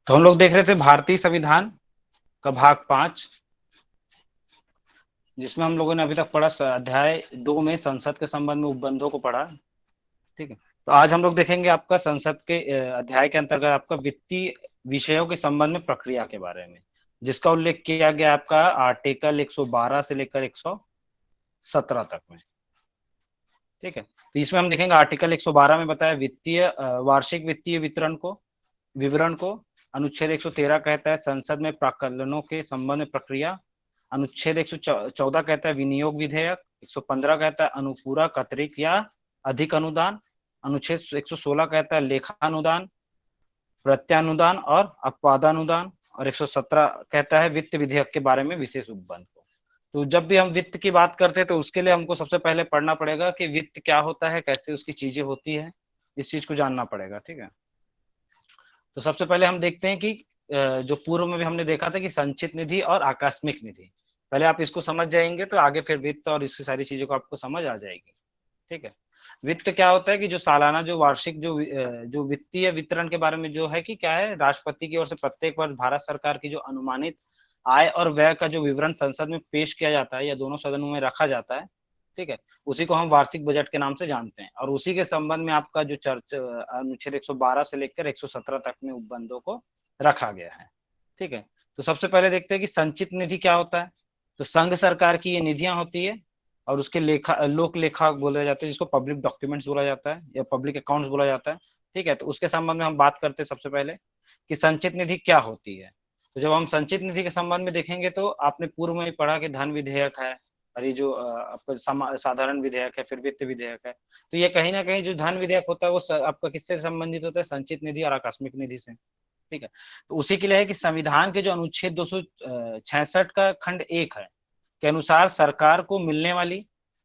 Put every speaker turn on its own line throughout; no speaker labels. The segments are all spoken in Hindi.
तो हम लोग देख रहे थे भारतीय संविधान का भाग 5, जिसमें हम लोगों ने अभी तक पढ़ा अध्याय 2 में संसद के संबंध में उपबंधों को पढ़ा। ठीक है, तो आज हम लोग देखेंगे आपका संसद के अध्याय के अंतर्गत आपका वित्तीय विषयों के संबंध में प्रक्रिया के बारे में, जिसका उल्लेख किया गया आपका आर्टिकल 112 से लेकर 117 तक में। ठीक है, तो इसमें हम देखेंगे आर्टिकल 112 में बताया वित्तीय वार्षिक वित्तीय विवरण को। अनुच्छेद 113 कहता है संसद में प्राक्कलनों के संबंध में प्रक्रिया। अनुच्छेद 114 कहता है विनियोग विधेयक। 115 कहता है अनुपूरक अतिरिक्त या अधिक अनुदान। अनुच्छेद 116 कहता है लेखानुदान, प्रत्यानुदान और अपवादानुदान। और 117 कहता है वित्त विधेयक के बारे में विशेष उपबंध को। तो जब भी हम वित्त की बात करते हैं तो उसके लिए हमको सबसे पहले पढ़ना पड़ेगा कि वित्त क्या होता है, कैसे उसकी चीजें होती है, इस चीज को जानना पड़ेगा। ठीक है, तो सबसे पहले हम देखते हैं कि जो पूर्व में भी हमने देखा था कि संचित निधि और आकस्मिक निधि, पहले आप इसको समझ जाएंगे तो आगे फिर वित्त और इसकी सारी चीजों को आपको समझ आ जाएगी। ठीक है, वित्त क्या होता है कि जो सालाना जो वार्षिक जो वित्तीय वितरण के बारे में जो है कि क्या है, राष्ट्रपति की ओर से प्रत्येक वर्ष भारत सरकार की जो अनुमानित आय और व्यय का जो विवरण संसद में पेश किया जाता है या दोनों सदनों में रखा जाता है। ठीक है, उसी को हम वार्षिक बजट के नाम से जानते हैं और उसी के संबंध में आपका जो चर्चा अनुच्छेद 112 से लेकर 117 तक में उपबंधों को रखा गया है। ठीक है, तो सबसे पहले देखते हैं कि संचित निधि क्या होता है। तो संघ सरकार की ये निधियां होती है और उसके लोक लेखा बोला जाता है, जिसको पब्लिक डॉक्यूमेंट्स बोला जाता है या पब्लिक अकाउंट्स बोला जाता है। ठीक है, तो उसके संबंध में हम बात करते हैं सबसे पहले कि संचित निधि क्या होती है। तो जब हम संचित निधि के संबंध में देखेंगे तो आपने पूर्व में पढ़ा कि धन विधेयक है और ये जो आपका साधारण विधेयक है, फिर वित्त विधेयक है। तो ये कहीं ना कहीं जो धन विधेयक होता है वो आपका किससे संबंधित होता है, संचित निधि और आकस्मिक निधि से। ठीक है, तो उसी के लिए है कि संविधान के जो अनुच्छेद 266 का खंड 1 है के अनुसार सरकार को मिलने वाली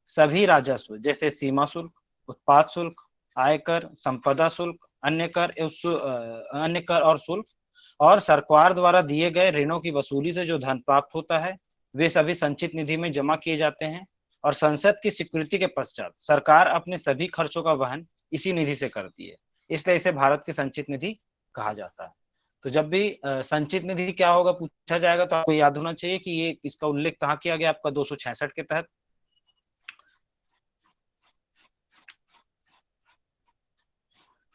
सभी राजस्व जैसे सीमा शुल्क, उत्पाद शुल्क, आयकर, संपदा शुल्क, अन्य कर और शुल्क और सरकार द्वारा दिए गए ऋणों की वसूली से जो धन प्राप्त होता है वे सभी संचित निधि में जमा किए जाते हैं और संसद की स्वीकृति के पश्चात सरकार अपने सभी खर्चों का वहन इसी निधि से करती है। इसलिए इसे भारत की संचित निधि कहा जाता है। तो जब भी संचित निधि क्या होगा पूछा जाएगा तो आपको याद होना चाहिए कि ये इसका उल्लेख कहाँ किया गया, आपका 266 के तहत।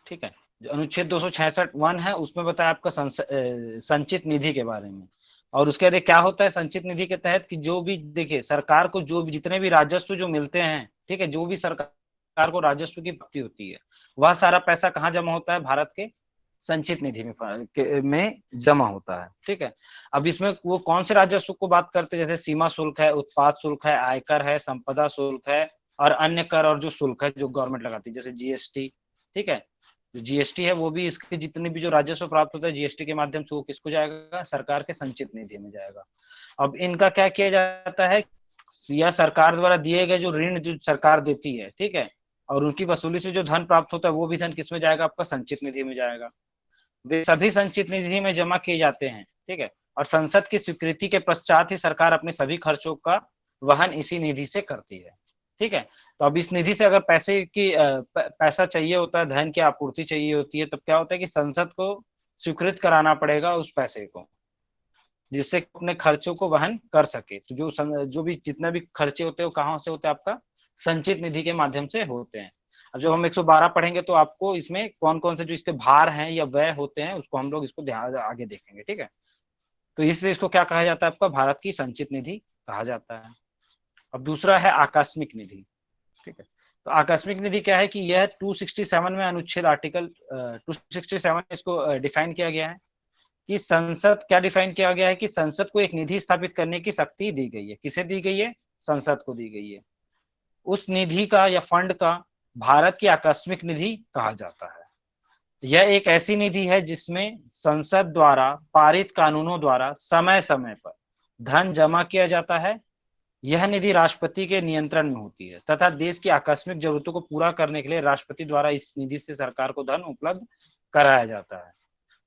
ठीक है, जो अनुच्छेद 266(1) है उसमें बताया आपका संचित निधि के बारे में। और उसके बाद क्या होता है संचित निधि के तहत कि जो भी देखिए सरकार को जो भी जितने भी राजस्व जो मिलते हैं, ठीक है, जो भी सरकार को राजस्व की प्राप्ति होती है वह सारा पैसा कहाँ जमा होता है, भारत के संचित निधि में जमा होता है। ठीक है, अब इसमें वो कौन से राजस्व को बात करते हैं, जैसे सीमा शुल्क है, उत्पाद शुल्क है, आयकर है, संपदा शुल्क है और अन्य कर और जो शुल्क है जो गवर्नमेंट लगाती है जैसे जीएसटी। ठीक है, जो जीएसटी है वो भी इसके जितने भी जो राजस्व प्राप्त होता है जीएसटी के माध्यम से वो किसको जाएगा, सरकार के संचित निधि में जाएगा। अब इनका क्या किया जाता है, या सरकार द्वारा दिए गए जो ऋण जो सरकार देती है, ठीक है, और उनकी वसूली से जो धन प्राप्त होता है वो भी धन किसमें जाएगा, आपका संचित निधि में जाएगा। वे सभी संचित निधि में जमा किए जाते हैं। ठीक है, और संसद की स्वीकृति के पश्चात ही सरकार अपने सभी खर्चों का वहन इसी निधि से करती है। ठीक है, तो अब इस निधि से अगर पैसा चाहिए होता है, धन की आपूर्ति चाहिए होती है, तब क्या होता है कि संसद को स्वीकृत कराना पड़ेगा उस पैसे को, जिससे अपने खर्चों को वहन कर सके। तो जो भी जितना भी खर्चे होते हैं वो कहाँ से होते हैं, आपका संचित निधि के माध्यम से होते हैं। अब जब हम 112 पढ़ेंगे तो आपको इसमें कौन कौन से जो इसके भार हैं या व्यय होते हैं उसको हम लोग इसको ध्यान आगे देखेंगे। ठीक है, तो इसलिए इसको क्या कहा जाता है, आपका भारत की संचित निधि कहा जाता है। अब दूसरा है आकस्मिक निधि। ठीक है, तो आकस्मिक निधि क्या है कि यह 267 में अनुच्छेद आर्टिकल 267 इसको डिफाइन किया गया है कि संसद क्या डिफाइन किया गया है कि संसद को एक निधि स्थापित करने की शक्ति दी गई है। किसे दी गई है, संसद को दी गई है। उस निधि का या फंड का भारत की आकस्मिक निधि कहा जाता है। यह एक ऐसी निधि है जिसमें संसद द्वारा पारित कानूनों द्वारा समय समय पर धन जमा किया जाता है। यह निधि राष्ट्रपति के नियंत्रण में होती है तथा देश की आकस्मिक जरूरतों को पूरा करने के लिए राष्ट्रपति द्वारा इस निधि से सरकार को धन उपलब्ध कराया जाता है।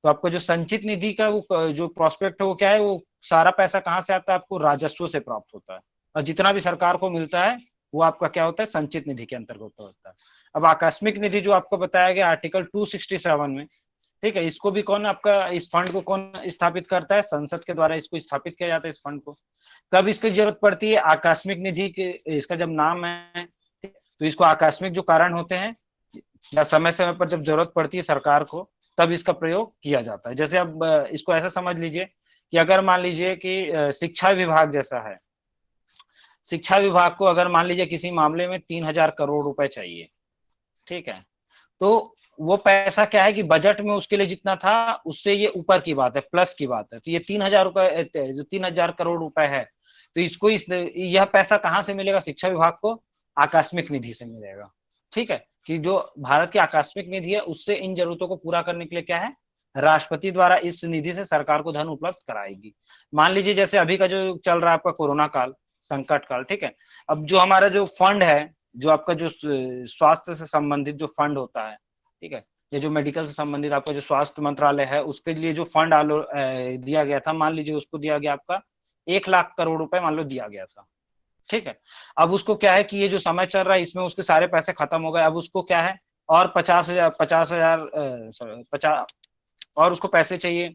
तो आपको जो संचित निधि का वो जो प्रोस्पेक्ट है वो क्या है, वो सारा पैसा कहाँ से आता है, आपको राजस्व से प्राप्त होता है और जितना भी सरकार को मिलता है वो आपका क्या होता है, संचित निधि के अंतर्गत होता है। अब आकस्मिक निधि जो आपको बताया गया आर्टिकल 267 में, ठीक है। इसको भी कौन आपका, इस फंड को कौन स्थापित करता है? संसद के द्वारा इसको स्थापित किया जाता है इस फंड को। कब इसकी जरूरत पड़ती है? आकस्मिक निधि के, इसका जब नाम है तो इसको आकस्मिक जो कारण होते हैं या समय समय पर जब जरूरत पड़ती है सरकार को, तब इसका प्रयोग किया जाता है। जैसे अब इसको ऐसा समझ लीजिए कि अगर मान लीजिए कि शिक्षा विभाग जैसा है, शिक्षा विभाग को अगर मान लीजिए किसी मामले में 3,000 करोड़ रुपए चाहिए, ठीक है, तो वो पैसा क्या है कि बजट में उसके लिए जितना था उससे ये ऊपर की बात है, प्लस की बात है। तो ये 3,000 रुपए, जो 3,000 करोड़ रुपए है, तो इसको यह पैसा कहां से मिलेगा? शिक्षा विभाग को आकस्मिक निधि से मिलेगा। ठीक है, कि जो भारत की आकस्मिक निधि है उससे इन जरूरतों को पूरा करने के लिए क्या है, राष्ट्रपति द्वारा इस निधि से सरकार को धन उपलब्ध कराएगी। मान लीजिए जैसे अभी का जो चल रहा है आपका कोरोना काल, संकट काल, ठीक है, अब जो हमारा जो फंड है, जो आपका जो स्वास्थ्य से संबंधित जो फंड होता है, ठीक है, ये जो मेडिकल से संबंधित आपका जो स्वास्थ्य मंत्रालय है, उसके लिए जो फंड दिया गया था, मान लीजिए उसको दिया गया आपका 1,00,000 करोड़ रुपए मान लो दिया गया था। ठीक है, अब उसको क्या है कि ये जो समय चल रहा है इसमें उसके सारे पैसे खत्म हो गए। अब उसको क्या है, और 50,000 50 और उसको पैसे चाहिए,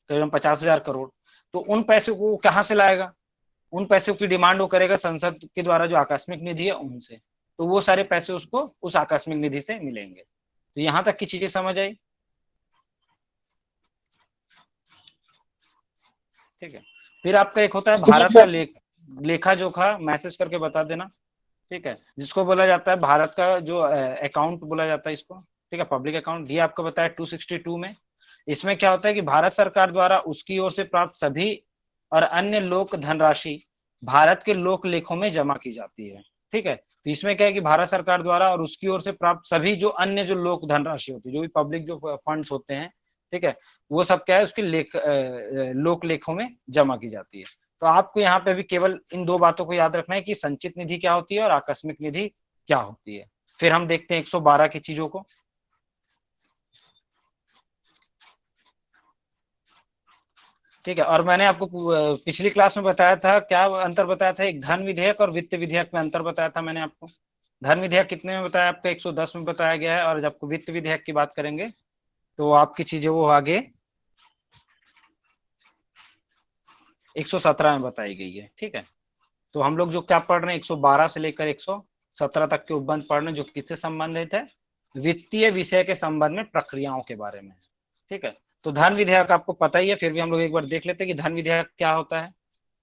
करीबन 50,000 करोड़। तो उन पैसे को कहां से लाएगा? उन पैसों की डिमांड वो करेगा संसद के द्वारा जो आकस्मिक निधि है उनसे। तो वो सारे पैसे उसको उस आकस्मिक निधि से मिलेंगे। तो यहां तक की चीजें समझ आई? ठीक है। फिर आपका एक होता है
जी
भारत का
सर।
लेखा जोखा, मैसेज करके बता देना। ठीक है, जिसको बोला जाता है भारत का जो अकाउंट बोला जाता है इसको। ठीक है, पब्लिक अकाउंट, ये आपको बताया 262 में। इसमें क्या होता है कि भारत सरकार द्वारा उसकी ओर से प्राप्त सभी और अन्य लोक धनराशि भारत के लोक लेखों में जमा की जाती है। ठीक है, तो इसमें क्या है कि भारत सरकार द्वारा और उसकी ओर से प्राप्त सभी जो अन्य जो लोक धनराशि होती है, जो भी पब्लिक जो फंड्स होते हैं, ठीक है, वो सब क्या है उसके लोक लेखों में जमा की जाती है। तो आपको यहाँ पे भी केवल इन दो बातों को याद रखना है कि संचित निधि क्या होती है और आकस्मिक निधि क्या होती है। फिर हम देखते हैं 112 की चीजों को। ठीक है, और मैंने आपको पिछली क्लास में बताया था, क्या अंतर बताया था, एक धन विधेयक और वित्त विधेयक में अंतर बताया था मैंने आपको। धन विधेयक कितने में बताया आपका? 110 में बताया गया है। और जब आपको वित्त विधेयक की बात करेंगे तो आपकी चीजें वो आगे 117 में बताई गई है। ठीक है, तो हम लोग जो क्या पढ़ रहे हैं, 112 से लेकर 117 तक के उपबंध पढ़ रहे हैं, जो किससे संबंधित है? वित्तीय विषय के संबंध में प्रक्रियाओं के बारे में। ठीक है, तो धन विधेयक आपको पता ही है, फिर भी हम लोग एक बार देख लेते हैं कि धन विधेयक क्या होता है।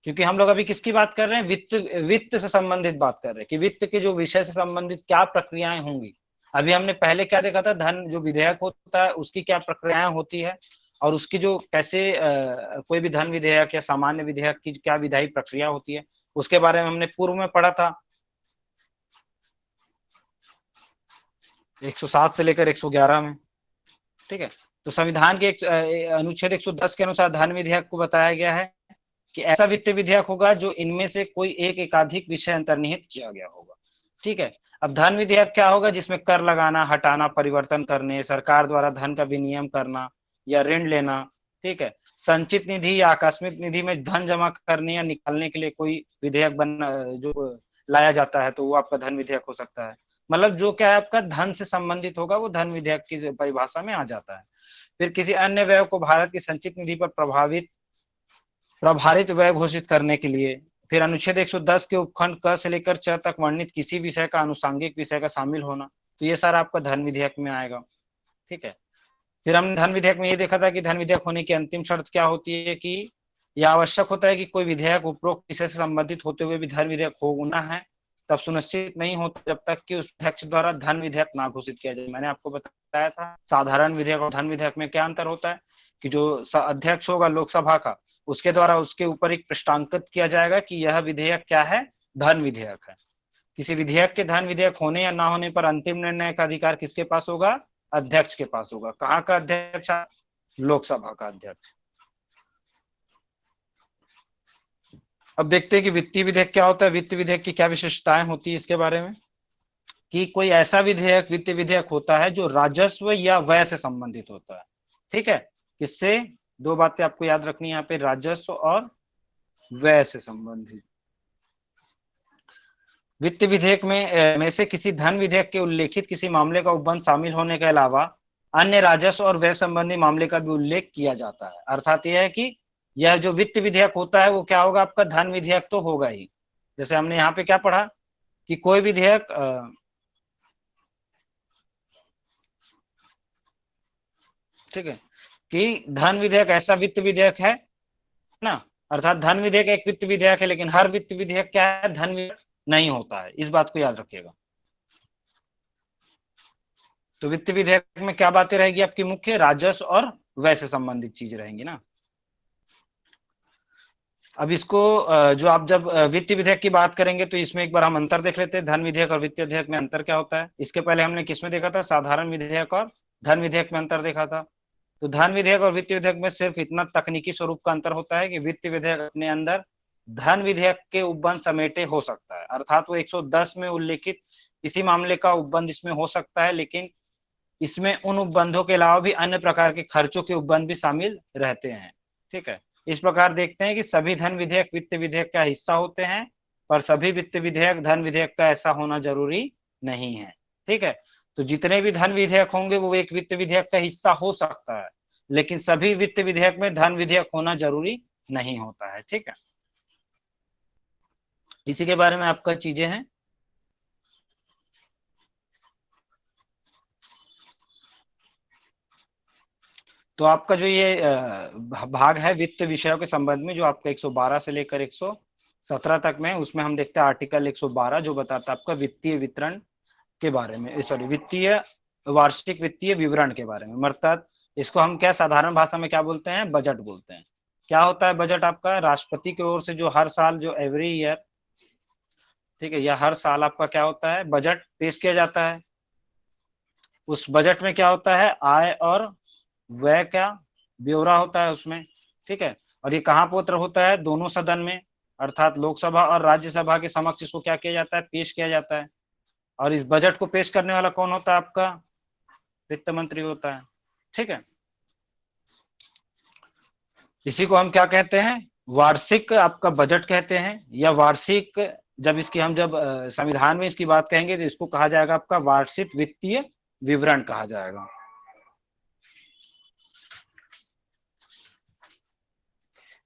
क्योंकि हम लोग अभी किसकी बात कर रहे हैं? वित्त, वित्त से संबंधित बात कर रहे हैं कि वित्त के जो विषय से संबंधित क्या प्रक्रियाएं होंगी। अभी हमने पहले क्या देखा था, धन जो विधेयक होता है उसकी क्या प्रक्रियाएं होती है, और उसकी जो कैसे कोई भी धन विधेयक या सामान्य विधेयक की क्या विधायी प्रक्रिया होती है, उसके बारे में हमने पूर्व में पढ़ा था, 107 से लेकर 111 में। ठीक है, तो संविधान के अनुच्छेद 110 के अनुसार धन विधेयक को बताया गया है कि ऐसा वित्त विधेयक होगा जो इनमें से कोई एक एकाधिक विषय अंतर्निहित किया गया होगा। ठीक है, अब धन विधेयक क्या होगा? जिसमें कर लगाना, हटाना, परिवर्तन करने, सरकार द्वारा धन का विनियम करना या ऋण लेना। ठीक है, संचित निधि या आकस्मिक निधि में धन जमा करने या निकालने के लिए कोई विधेयक बन जो लाया जाता है तो वो आपका धन विधेयक हो सकता है। मतलब जो क्या है आपका धन से संबंधित होगा वो धन विधेयक की परिभाषा में आ जाता है। फिर किसी अन्य व्यय को भारत की संचित निधि पर प्रभारित व्यय घोषित करने के लिए। फिर अनुच्छेद 110 के उपखंड क से लेकर च तक वर्णित किसी विषय का आनुषंगिक विषय का शामिल होना, तो ये सारा आपका धन विधेयक में आएगा। ठीक है, फिर हमने धन विधेयक में ये देखा था कि धन विधेयक होने की अंतिम शर्त क्या होती है कि यह आवश्यक होता है कि कोई विधेयक उपरोक्त विषय से संबंधित होते हुए भी धन विधेयक होना है, तब सुनिश्चित नहीं होता जब तक कि उस अध्यक्ष द्वारा धन विधेयक ना घोषित किया जाए। मैंने आपको बताया था साधारण विधेयक और धन विधेयक में क्या अंतर होता है कि जो अध्यक्ष होगा लोकसभा का, उसके द्वारा उसके ऊपर एक पृष्ठांकित किया जाएगा कि यह विधेयक क्या है, धन विधेयक है। किसी विधेयक के धन विधेयक होने या ना होने पर अंतिम निर्णय का अधिकार किसके पास होगा? अध्यक्ष के पास होगा। कहाँ का अध्यक्ष? लोकसभा का अध्यक्ष। अब देखते हैं कि वित्तीय विधेयक क्या होता है, वित्त विधेयक की क्या विशेषताएं होती है इसके बारे में। कि कोई ऐसा विधेयक, वित्तीय विधेयक होता है जो राजस्व या व्यय से संबंधित होता है। ठीक है, किससे? दो बातें आपको याद रखनी है यहाँ पे, राजस्व और व्यय से संबंधित। वित्त विधेयक में से किसी धन विधेयक के उल्लेखित किसी मामले का उपबंध शामिल होने के अलावा अन्य राजस्व और व्यय संबंधी मामले का भी उल्लेख किया जाता है। अर्थात यह है कि यह जो वित्त विधेयक होता है वो क्या होगा, आपका धन विधेयक तो होगा ही। जैसे हमने यहाँ पे क्या पढ़ा कि कोई विधेयक ठीक है, कि धन विधेयक ऐसा वित्त विधेयक है ना, अर्थात धन विधेयक एक वित्त विधेयक है, लेकिन हर वित्त विधेयक क्या है, धन विधेयक नहीं होता है, इस बात को याद रखिएगा। तो वित्त विधेयक में क्या बातें रहेगी आपकी, मुख्य राजस्व और व्यय से संबंधित चीजें रहेंगी ना। अब इसको जो आप जब वित्त विधेयक की बात करेंगे तो इसमें एक बार हम अंतर देख लेते हैं, धन विधेयक और वित्त विधेयक में अंतर क्या होता है। इसके पहले हमने किसमें देखा था, साधारण विधेयक और धन विधेयक में अंतर देखा था। तो धन विधेयक और वित्त विधेयक में सिर्फ इतना तकनीकी स्वरूप का अंतर होता है कि वित्त विधेयक अपने अंदर धन विधेयक के उपबंध समेटे हो सकता है, अर्थात वो 110 में उल्लेखित किसी मामले का उपबंध इसमें हो सकता है, लेकिन इसमें उन उपबंधों के अलावा भी अन्य प्रकार के खर्चों के उपबंध भी शामिल रहते हैं। ठीक है, इस प्रकार देखते हैं कि सभी धन विधेयक वित्त विधेयक का हिस्सा होते हैं, पर सभी वित्त विधेयक धन विधेयक का ऐसा होना जरूरी नहीं है। ठीक है, तो जितने भी धन विधेयक होंगे वो एक वित्त विधेयक का हिस्सा हो सकता है, लेकिन सभी वित्त विधेयक में धन विधेयक होना जरूरी नहीं होता है। ठीक है, इसी के बारे में आपका चीजें हैं। तो आपका जो ये भाग है वित्त विषयों के संबंध में, जो आपका 112 से लेकर 117 तक में, उसमें हम देखते हैं आर्टिकल 112 जो बताता है आपका वित्तीय वितरण के बारे में, सॉरी वित्तीय वार्षिक वित्तीय विवरण के बारे में। अर्थात इसको हम क्या साधारण भाषा में क्या बोलते हैं, बजट बोलते हैं। क्या होता है बजट, आपका राष्ट्रपति की ओर से जो हर साल जो एवरी ईयर, ठीक है, या हर साल आपका क्या होता है, बजट पेश किया जाता है। उस बजट में क्या होता है, आय और व्यय का ब्यौरा होता है उसमें। ठीक है, और ये कहाँ पत्र होता है, दोनों सदन में, अर्थात लोकसभा और राज्यसभा के समक्ष इसको क्या किया जाता है, पेश किया जाता है। और इस बजट को पेश करने वाला कौन होता है, आपका वित्त मंत्री होता है। ठीक है, इसी को हम क्या कहते हैं, वार्षिक आपका बजट कहते हैं, या वार्षिक, जब इसकी हम जब संविधान में इसकी बात कहेंगे तो इसको कहा जाएगा आपका वार्षिक वित्तीय विवरण कहा जाएगा।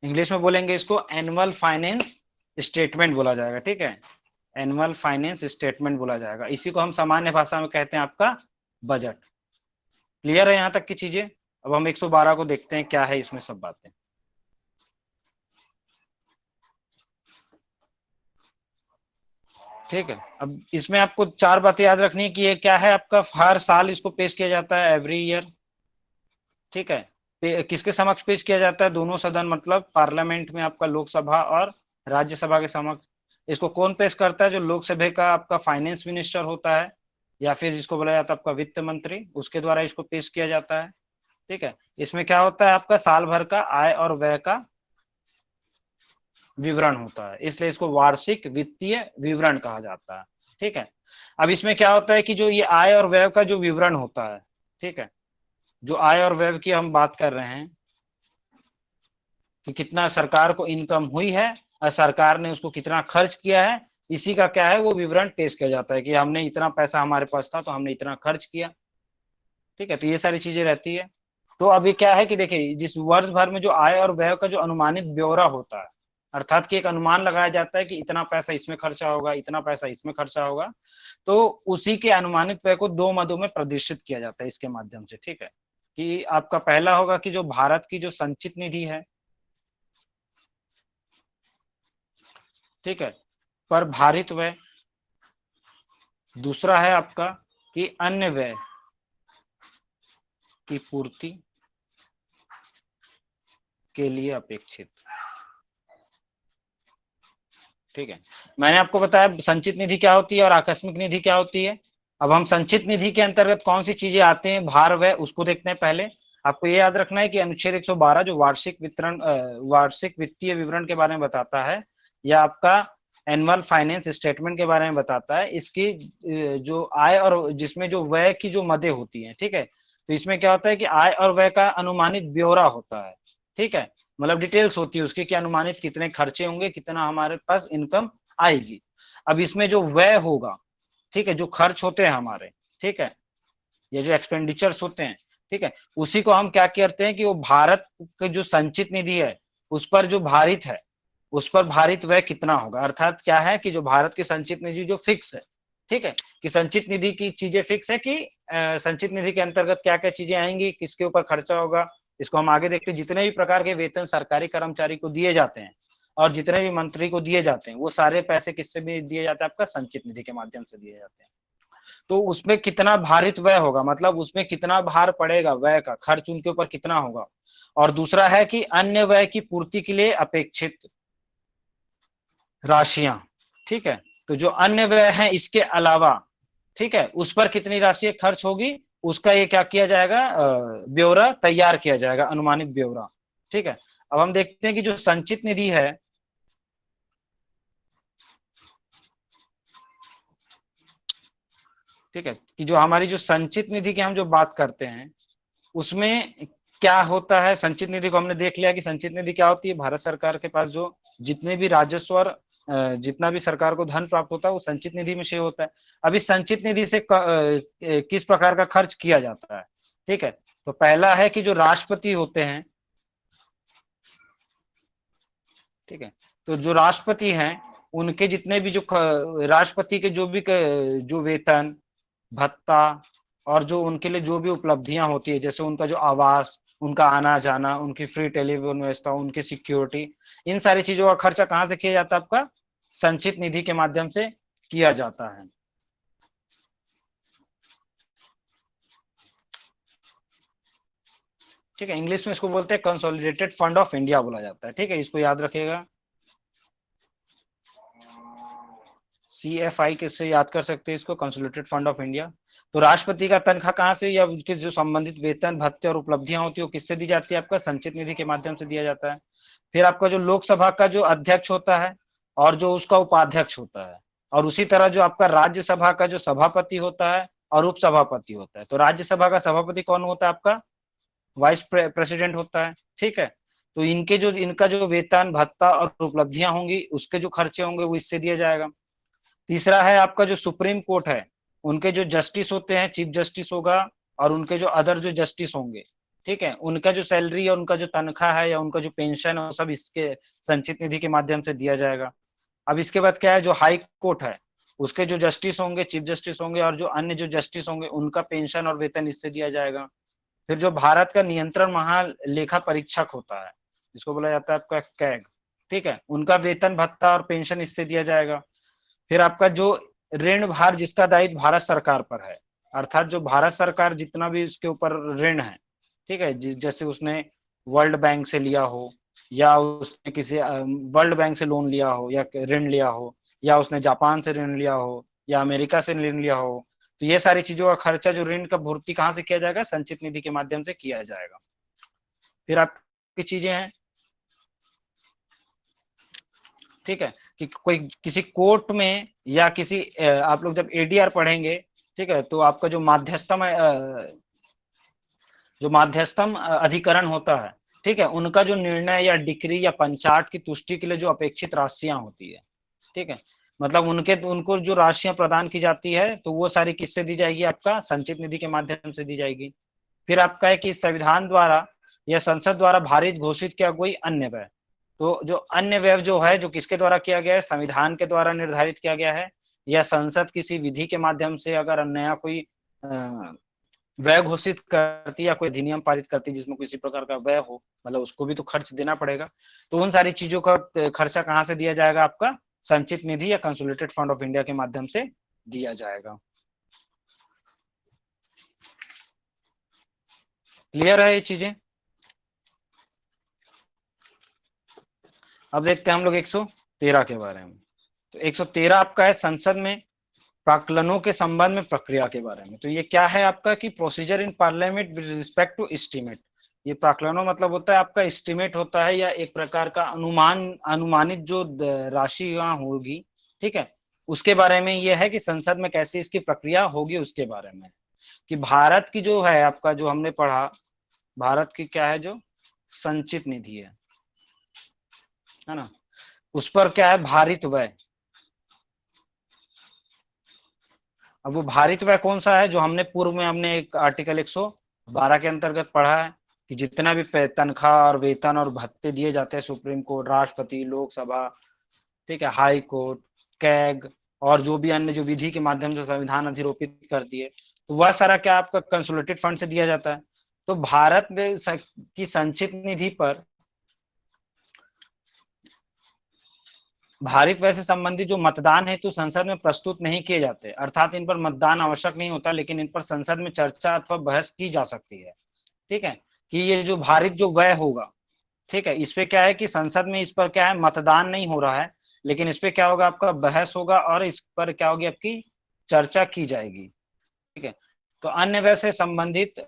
इंग्लिश में बोलेंगे इसको एनुअल फाइनेंस स्टेटमेंट बोला जाएगा। ठीक है, एनुअल फाइनेंस स्टेटमेंट बोला जाएगा, इसी को हम सामान्य भाषा में कहते हैं आपका बजट। क्लियर है यहाँ तक की चीजें। अब हम 112 को देखते हैं क्या है इसमें सब बातें। ठीक है, अब इसमें आपको चार बातें याद रखनी है कि ये क्या है, आपका हर साल इसको पेश किया जाता है, एवरी ईयर। ठीक है, किसके समक्ष पेश किया जाता है, दोनों सदन, मतलब पार्लियामेंट में आपका लोकसभा और राज्यसभा के समक्ष। इसको कौन पेश करता है, जो लोकसभा का आपका फाइनेंस मिनिस्टर होता है, या फिर जिसको बोला जाता है आपका वित्त मंत्री, उसके द्वारा इसको पेश किया जाता है। ठीक है, इसमें क्या होता है, आपका साल भर का आय और व्यय का विवरण होता है, इसलिए इसको वार्षिक वित्तीय विवरण कहा जाता है। ठीक है, अब इसमें क्या होता है कि जो ये आय और व्यय का जो विवरण होता है, ठीक है, जो आय और व्यय की हम बात कर रहे हैं कि कितना सरकार को इनकम हुई है और सरकार ने उसको कितना खर्च किया है, इसी का क्या है, वो विवरण पेश किया जाता है कि हमने इतना पैसा हमारे पास था तो हमने इतना खर्च किया। ठीक है, तो ये सारी चीजें रहती है। तो अभी क्या है कि देखिए, जिस वर्ष भर में जो आय और व्यय का जो अनुमानित ब्यौरा होता है, अर्थात कि एक अनुमान लगाया जाता है कि इतना पैसा इसमें खर्चा होगा, इतना पैसा इसमें खर्चा होगा, तो उसी के अनुमानित व्यय को दो मदों में प्रदर्शित किया जाता है इसके माध्यम से। ठीक है, कि आपका पहला होगा कि जो भारत की जो संचित निधि है, ठीक है, पर भारित व्यय। दूसरा है आपका कि अन्य व्यय की पूर्ति के लिए अपेक्षित। ठीक है, मैंने आपको बताया संचित निधि क्या होती है और आकस्मिक निधि क्या होती है। अब हम संचित निधि के अंतर्गत कौन सी चीजें आते हैं, भार व्यय, उसको देखते हैं। पहले आपको ये याद रखना है कि अनुच्छेद 112 जो वार्षिक वित्तीय विवरण के बारे में बताता है, या आपका एनुअल फाइनेंस स्टेटमेंट के बारे में बताता है, इसकी जो आय और जिसमें जो व्यय की जो मदें होती है। ठीक है, तो इसमें क्या होता है कि आय और व्यय का अनुमानित ब्यौरा होता है। ठीक है, मतलब डिटेल्स होती है उसकी कि अनुमानित कितने खर्चे होंगे, कितना हमारे पास इनकम आएगी। अब इसमें जो व्यय होगा, ठीक है, जो खर्च होते हैं हमारे, ठीक है, ये जो एक्सपेंडिचर्स होते हैं, ठीक है, उसी को हम क्या करते हैं कि वो भारत के जो संचित निधि है उस पर जो भारित है, उस पर भारित व्यय कितना होगा। अर्थात क्या है कि जो भारत की संचित निधि जो फिक्स है, ठीक है, कि संचित निधि की चीजें फिक्स है कि संचित निधि के अंतर्गत क्या क्या चीजें आएंगी, किसके ऊपर खर्चा होगा, इसको हम आगे देखते हैं। जितने भी प्रकार के वेतन सरकारी कर्मचारी को दिए जाते हैं और जितने भी मंत्री को दिए जाते हैं वो सारे पैसे किससे भी दिए जाते हैं, आपका संचित निधि के माध्यम से दिए जाते हैं। तो उसमें कितना भारित व्यय होगा, मतलब उसमें कितना भार पड़ेगा, व्यय का खर्च उनके ऊपर कितना होगा। और दूसरा है कि अन्य व्यय की पूर्ति के लिए अपेक्षित राशियां, ठीक है, तो जो अन्य व्यय है इसके अलावा, ठीक है, उस पर कितनी राशि खर्च होगी, उसका ये क्या किया जाएगा, ब्यौरा तैयार किया जाएगा, अनुमानित ब्यौरा। ठीक है, अब हम देखते हैं कि जो संचित निधि है, ठीक है, कि जो हमारी जो संचित निधि की हम जो बात करते हैं उसमें क्या होता है। संचित निधि को हमने देख लिया कि संचित निधि क्या होती है, भारत सरकार के पास जो जितने भी राजस्व और जितना भी सरकार को धन प्राप्त होता है वो संचित निधि में से होता है। अभी संचित निधि से किस प्रकार का खर्च किया जाता है, ठीक है, तो पहला है कि जो राष्ट्रपति होते हैं, ठीक है, तो जो राष्ट्रपति हैं उनके जितने भी जो राष्ट्रपति के जो भी जो वेतन भत्ता और जो उनके लिए जो भी उपलब्धियां होती है, जैसे उनका जो आवास, उनका आना जाना, उनकी फ्री टेलीफोन व्यवस्था, उनकी सिक्योरिटी, इन सारी चीजों का खर्चा कहाँ से किया जाता है, आपका संचित निधि के माध्यम से किया जाता है। ठीक है, इंग्लिश में इसको बोलते हैं कंसोलिडेटेड फंड ऑफ इंडिया बोला जाता है। ठीक है, इसको याद रखिएगा। CFI किससे याद कर सकते हैं इसको, कंसोलिडेटेड फंड ऑफ इंडिया। तो राष्ट्रपति का तनख्वाह कहाँ से या उनके जो संबंधित वेतन भत्ते और उपलब्धियां होती है वो किससे दी जाती है, आपका संचित निधि के माध्यम से दिया जाता है। फिर आपका जो लोकसभा का जो अध्यक्ष होता है और जो उसका उपाध्यक्ष होता है, और उसी तरह जो आपका राज्यसभा का जो सभापति होता है और उपसभापति होता है। तो राज्यसभा का सभापति कौन होता है, आपका वाइस प्रेसिडेंट होता है। ठीक है, तो इनका जो वेतन भत्ता और उपलब्धियां होंगी उसके जो खर्चे होंगे वो इससे दिया जाएगा। तीसरा है आपका जो सुप्रीम कोर्ट है, उनके जो जस्टिस होते हैं, चीफ जस्टिस होगा और उनके जो अदर जो जस्टिस होंगे, ठीक है, उनका जो सैलरी और उनका जो तनख्वाह है या उनका जो पेंशन है वो सब इसके संचित निधि के माध्यम से दिया जाएगा। अब इसके बाद क्या है, जो हाई कोर्ट है उसके जो जस्टिस होंगे, चीफ जस्टिस होंगे और जो अन्य जो जस्टिस होंगे उनका पेंशन और वेतन इससे दिया जाएगा। फिर जो भारत का नियंत्रण महालेखा परीक्षक होता है, जिसको बोला जाता है आपका कैग, ठीक है, उनका वेतन भत्ता और पेंशन इससे दिया जाएगा। फिर आपका जो ऋण भार जिसका दायित्व भारत सरकार पर है, अर्थात जो भारत सरकार जितना भी उसके ऊपर ऋण है, ठीक है, जैसे उसने वर्ल्ड बैंक से लिया हो या उसने किसी वर्ल्ड बैंक से लोन लिया हो या ऋण लिया हो या उसने जापान से ऋण लिया हो या अमेरिका से ऋण लिया हो, तो ये सारी चीजों का खर्चा जो ऋण का भर्ती कहाँ से किया जाएगा, संचित निधि के माध्यम से किया जाएगा। फिर आपकी चीजें हैं, ठीक है, कि कोई किसी कोर्ट में या किसी आप लोग जब ADR पढ़ेंगे, ठीक है, तो आपका जो माध्यस्थम अधिकरण होता है, ठीक है, उनका जो निर्णय या डिक्री या पंचाट की तुष्टि के लिए जो अपेक्षित राशियां होती है, ठीक है, मतलब उनको जो राशियां प्रदान की जाती है तो वो सारी किससे दी जाएगी, आपका संचित निधि के माध्यम से दी जाएगी। फिर आपका है कि संविधान द्वारा या संसद द्वारा भारित घोषित किया कोई अन्य व्यय, तो जो अन्य व्यय जो है जो किसके द्वारा किया गया है, संविधान के द्वारा निर्धारित किया गया है या संसद किसी विधि के माध्यम से अगर नया कोई व्यय घोषित करती या कोई अधिनियम पारित करती जिसमें किसी प्रकार का व्यय हो, मतलब उसको भी तो खर्च देना पड़ेगा। तो उन सारी चीजों का खर्चा कहाँ से दिया जाएगा, आपका संचित निधि या कंसोलिडेटेड फंड ऑफ इंडिया के माध्यम से दिया जाएगा। क्लियर है ये चीजें। अब देखते हैं हम लोग 113 के बारे में। तो 113 आपका है संसद में प्राक्कलनों के संबंध में प्रक्रिया के बारे में। तो ये क्या है आपका कि procedure in parliament with respect to estimate. ये प्राक्कलनों मतलब होता है आपका एस्टीमेट होता है या एक प्रकार का अनुमानित जो राशि यहाँ होगी, ठीक है, उसके बारे में ये है कि संसद में कैसे इसकी प्रक्रिया होगी उसके बारे में। कि भारत की जो है आपका जो हमने पढ़ा, भारत की क्या है जो संचित निधि है ना, उस पर क्या है भारित व्यय। अब वो भारित व्यय कौन सा है, जो हमने पूर्व में हमने एक आर्टिकल 12 के अंतर्गत पढ़ा है कि जितना भी तनख्वाह और वेतन और भत्ते दिए जाते हैं सुप्रीम कोर्ट, राष्ट्रपति, लोकसभा, ठीक है, हाई कोर्ट, कैग और जो भी अन्य जो विधि के माध्यम से संविधान अधिरोपित करती है, तो वह सारा क्या आपका कंसोलिडेटेड फंड से दिया जाता है। तो भारत में की संचित निधि पर भारत व्यय से संबंधित जो मतदान है तो संसद में प्रस्तुत नहीं किए जाते, अर्थात इन पर मतदान आवश्यक नहीं होता, लेकिन इन पर संसद में चर्चा अथवा बहस की जा सकती है। ठीक है, कि ये जो भारित जो व्यय होगा, ठीक है, इस पे क्या है कि संसद में इस पर क्या है मतदान नहीं हो रहा है, लेकिन इस पे क्या होगा आपका बहस होगा और इस पर क्या होगी आपकी चर्चा की जाएगी। ठीक है, तो अन्य व्यय से संबंधित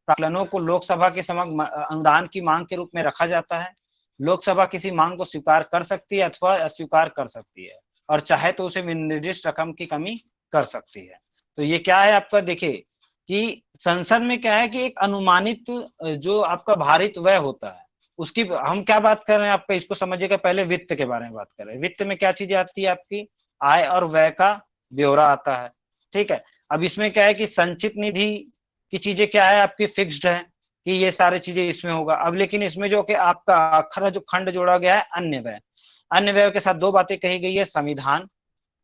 प्रावधानों को लोकसभा के समक्ष अनुदान की मांग के रूप में रखा जाता है। लोकसभा किसी मांग को स्वीकार कर सकती है अथवा अस्वीकार कर सकती है, और चाहे तो उसे निर्दिष्ट रकम की कमी कर सकती है। तो ये क्या है आपका, देखिए कि संसद में क्या है कि एक अनुमानित जो आपका भारित व्यय होता है उसकी हम क्या बात कर रहे हैं आपका, इसको समझिएगा। पहले वित्त के बारे में बात कर रहे हैं। वित्त में क्या चीजें आती है आपकी, आय और व्यय का ब्यौरा आता है। ठीक है, अब इसमें क्या है कि संचित निधि की चीजें क्या है आपकी फिक्स्ड है कि ये सारी चीजें इसमें होगा। अब लेकिन इसमें जो कि आपका अखरा जो खंड जोड़ा गया है अन्य व्यय, अन्य व्यय के साथ दो बातें कही गई है, संविधान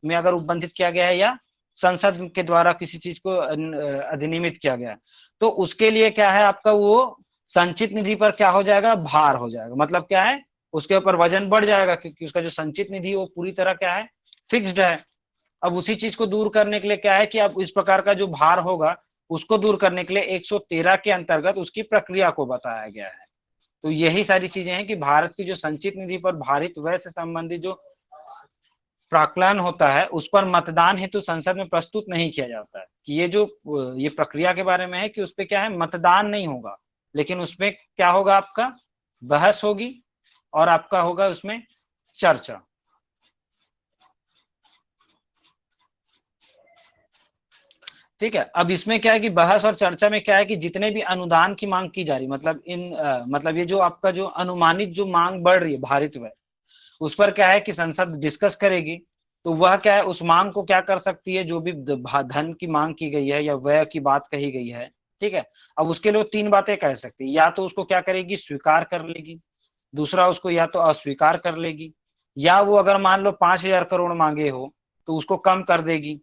में अगर उपबंधित किया गया है या संसद के द्वारा किसी चीज को अधिनियमित किया गया, तो उसके लिए क्या है आपका वो संचित निधि पर क्या हो जाएगा, भार हो जाएगा। मतलब क्या है, उसके ऊपर वजन बढ़ जाएगा, क्योंकि उसका जो संचित निधि वो पूरी तरह क्या है फिक्स्ड है। अब उसी चीज को दूर करने के लिए क्या है कि अब इस प्रकार का जो भार होगा उसको दूर करने के लिए 113 के अंतर्गत उसकी प्रक्रिया को बताया गया है। तो यही सारी चीजें हैं कि भारत की जो संचित निधि पर भारित व्यय से संबंधित जो प्राक्कलन होता है उस पर मतदान हेतु संसद में प्रस्तुत नहीं किया जाता है। कि ये जो ये प्रक्रिया के बारे में है कि उसपे क्या है मतदान नहीं होगा, लेकिन उसमें क्या होगा आपका बहस होगी और आपका होगा उसमें चर्चा। ठीक है, अब इसमें क्या है कि बहस और चर्चा में क्या है कि जितने भी अनुदान की मांग की जा रही, मतलब मतलब ये जो आपका जो अनुमानित जो मांग बढ़ रही है भारित व्यय, उस पर क्या है कि संसद डिस्कस करेगी। तो वह क्या है उस मांग को क्या कर सकती है, जो भी धन की मांग की गई है या व्यय की बात कही गई है, ठीक है, अब उसके लिए तीन बातें कह सकती है। या तो उसको क्या करेगी स्वीकार कर लेगी, दूसरा उसको या तो अस्वीकार कर लेगी, या वो अगर मान लो 5,000 करोड़ मांगे हो तो उसको कम कर देगी।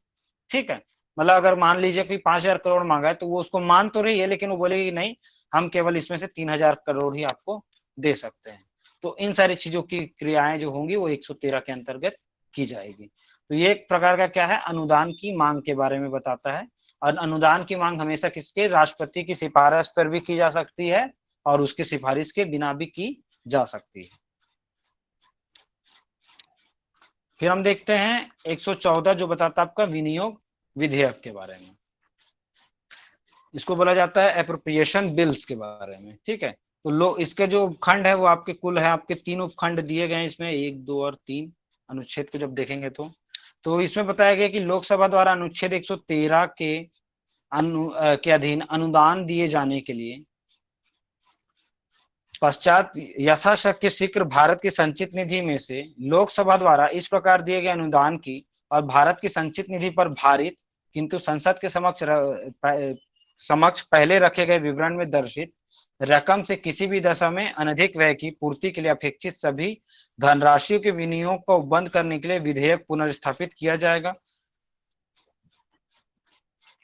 ठीक है, मतलब अगर मान लीजिए कि 5,000 करोड़ मांगा है तो वो उसको मान तो रही है, लेकिन वो बोलेगी नहीं, हम केवल इसमें से 3,000 करोड़ ही आपको दे सकते हैं। तो इन सारी चीजों की क्रियाएं जो होंगी वो 113 के अंतर्गत की जाएगी। तो ये एक प्रकार का क्या है अनुदान की मांग के बारे में बताता है। और अनुदान की मांग हमेशा किसके, राष्ट्रपति की सिफारिश पर भी की जा सकती है और उसकी सिफारिश के बिना भी की जा सकती है। फिर हम देखते हैं 114 जो बताता है आपका विनियोग विधेयक के बारे में। इसको बोला जाता है एप्रोप्रिएशन बिल्स के बारे में। ठीक है, तो लोग इसके जो खंड है वो आपके कुल है आपके तीन उपखंड दिए गए हैं इसमें, 1, 2 और 3 अनुच्छेद को जब देखेंगे तो इसमें बताया गया कि लोकसभा द्वारा अनुच्छेद 113 के अधीन अनुदान दिए जाने के लिए पश्चात यथाशक्य शीघ्र भारत की संचित निधि में से लोकसभा द्वारा इस प्रकार दिए गए अनुदान की और भारत की संचित निधि पर भारित किंतु संसद के समक्ष पहले रखे गए विवरण में दर्शित रकम से किसी भी दशा में अनधिक व्यय की पूर्ति के लिए अपेक्षित सभी धनराशियों के विनियोग को बंद करने के लिए विधेयक पुनर्स्थापित किया जाएगा।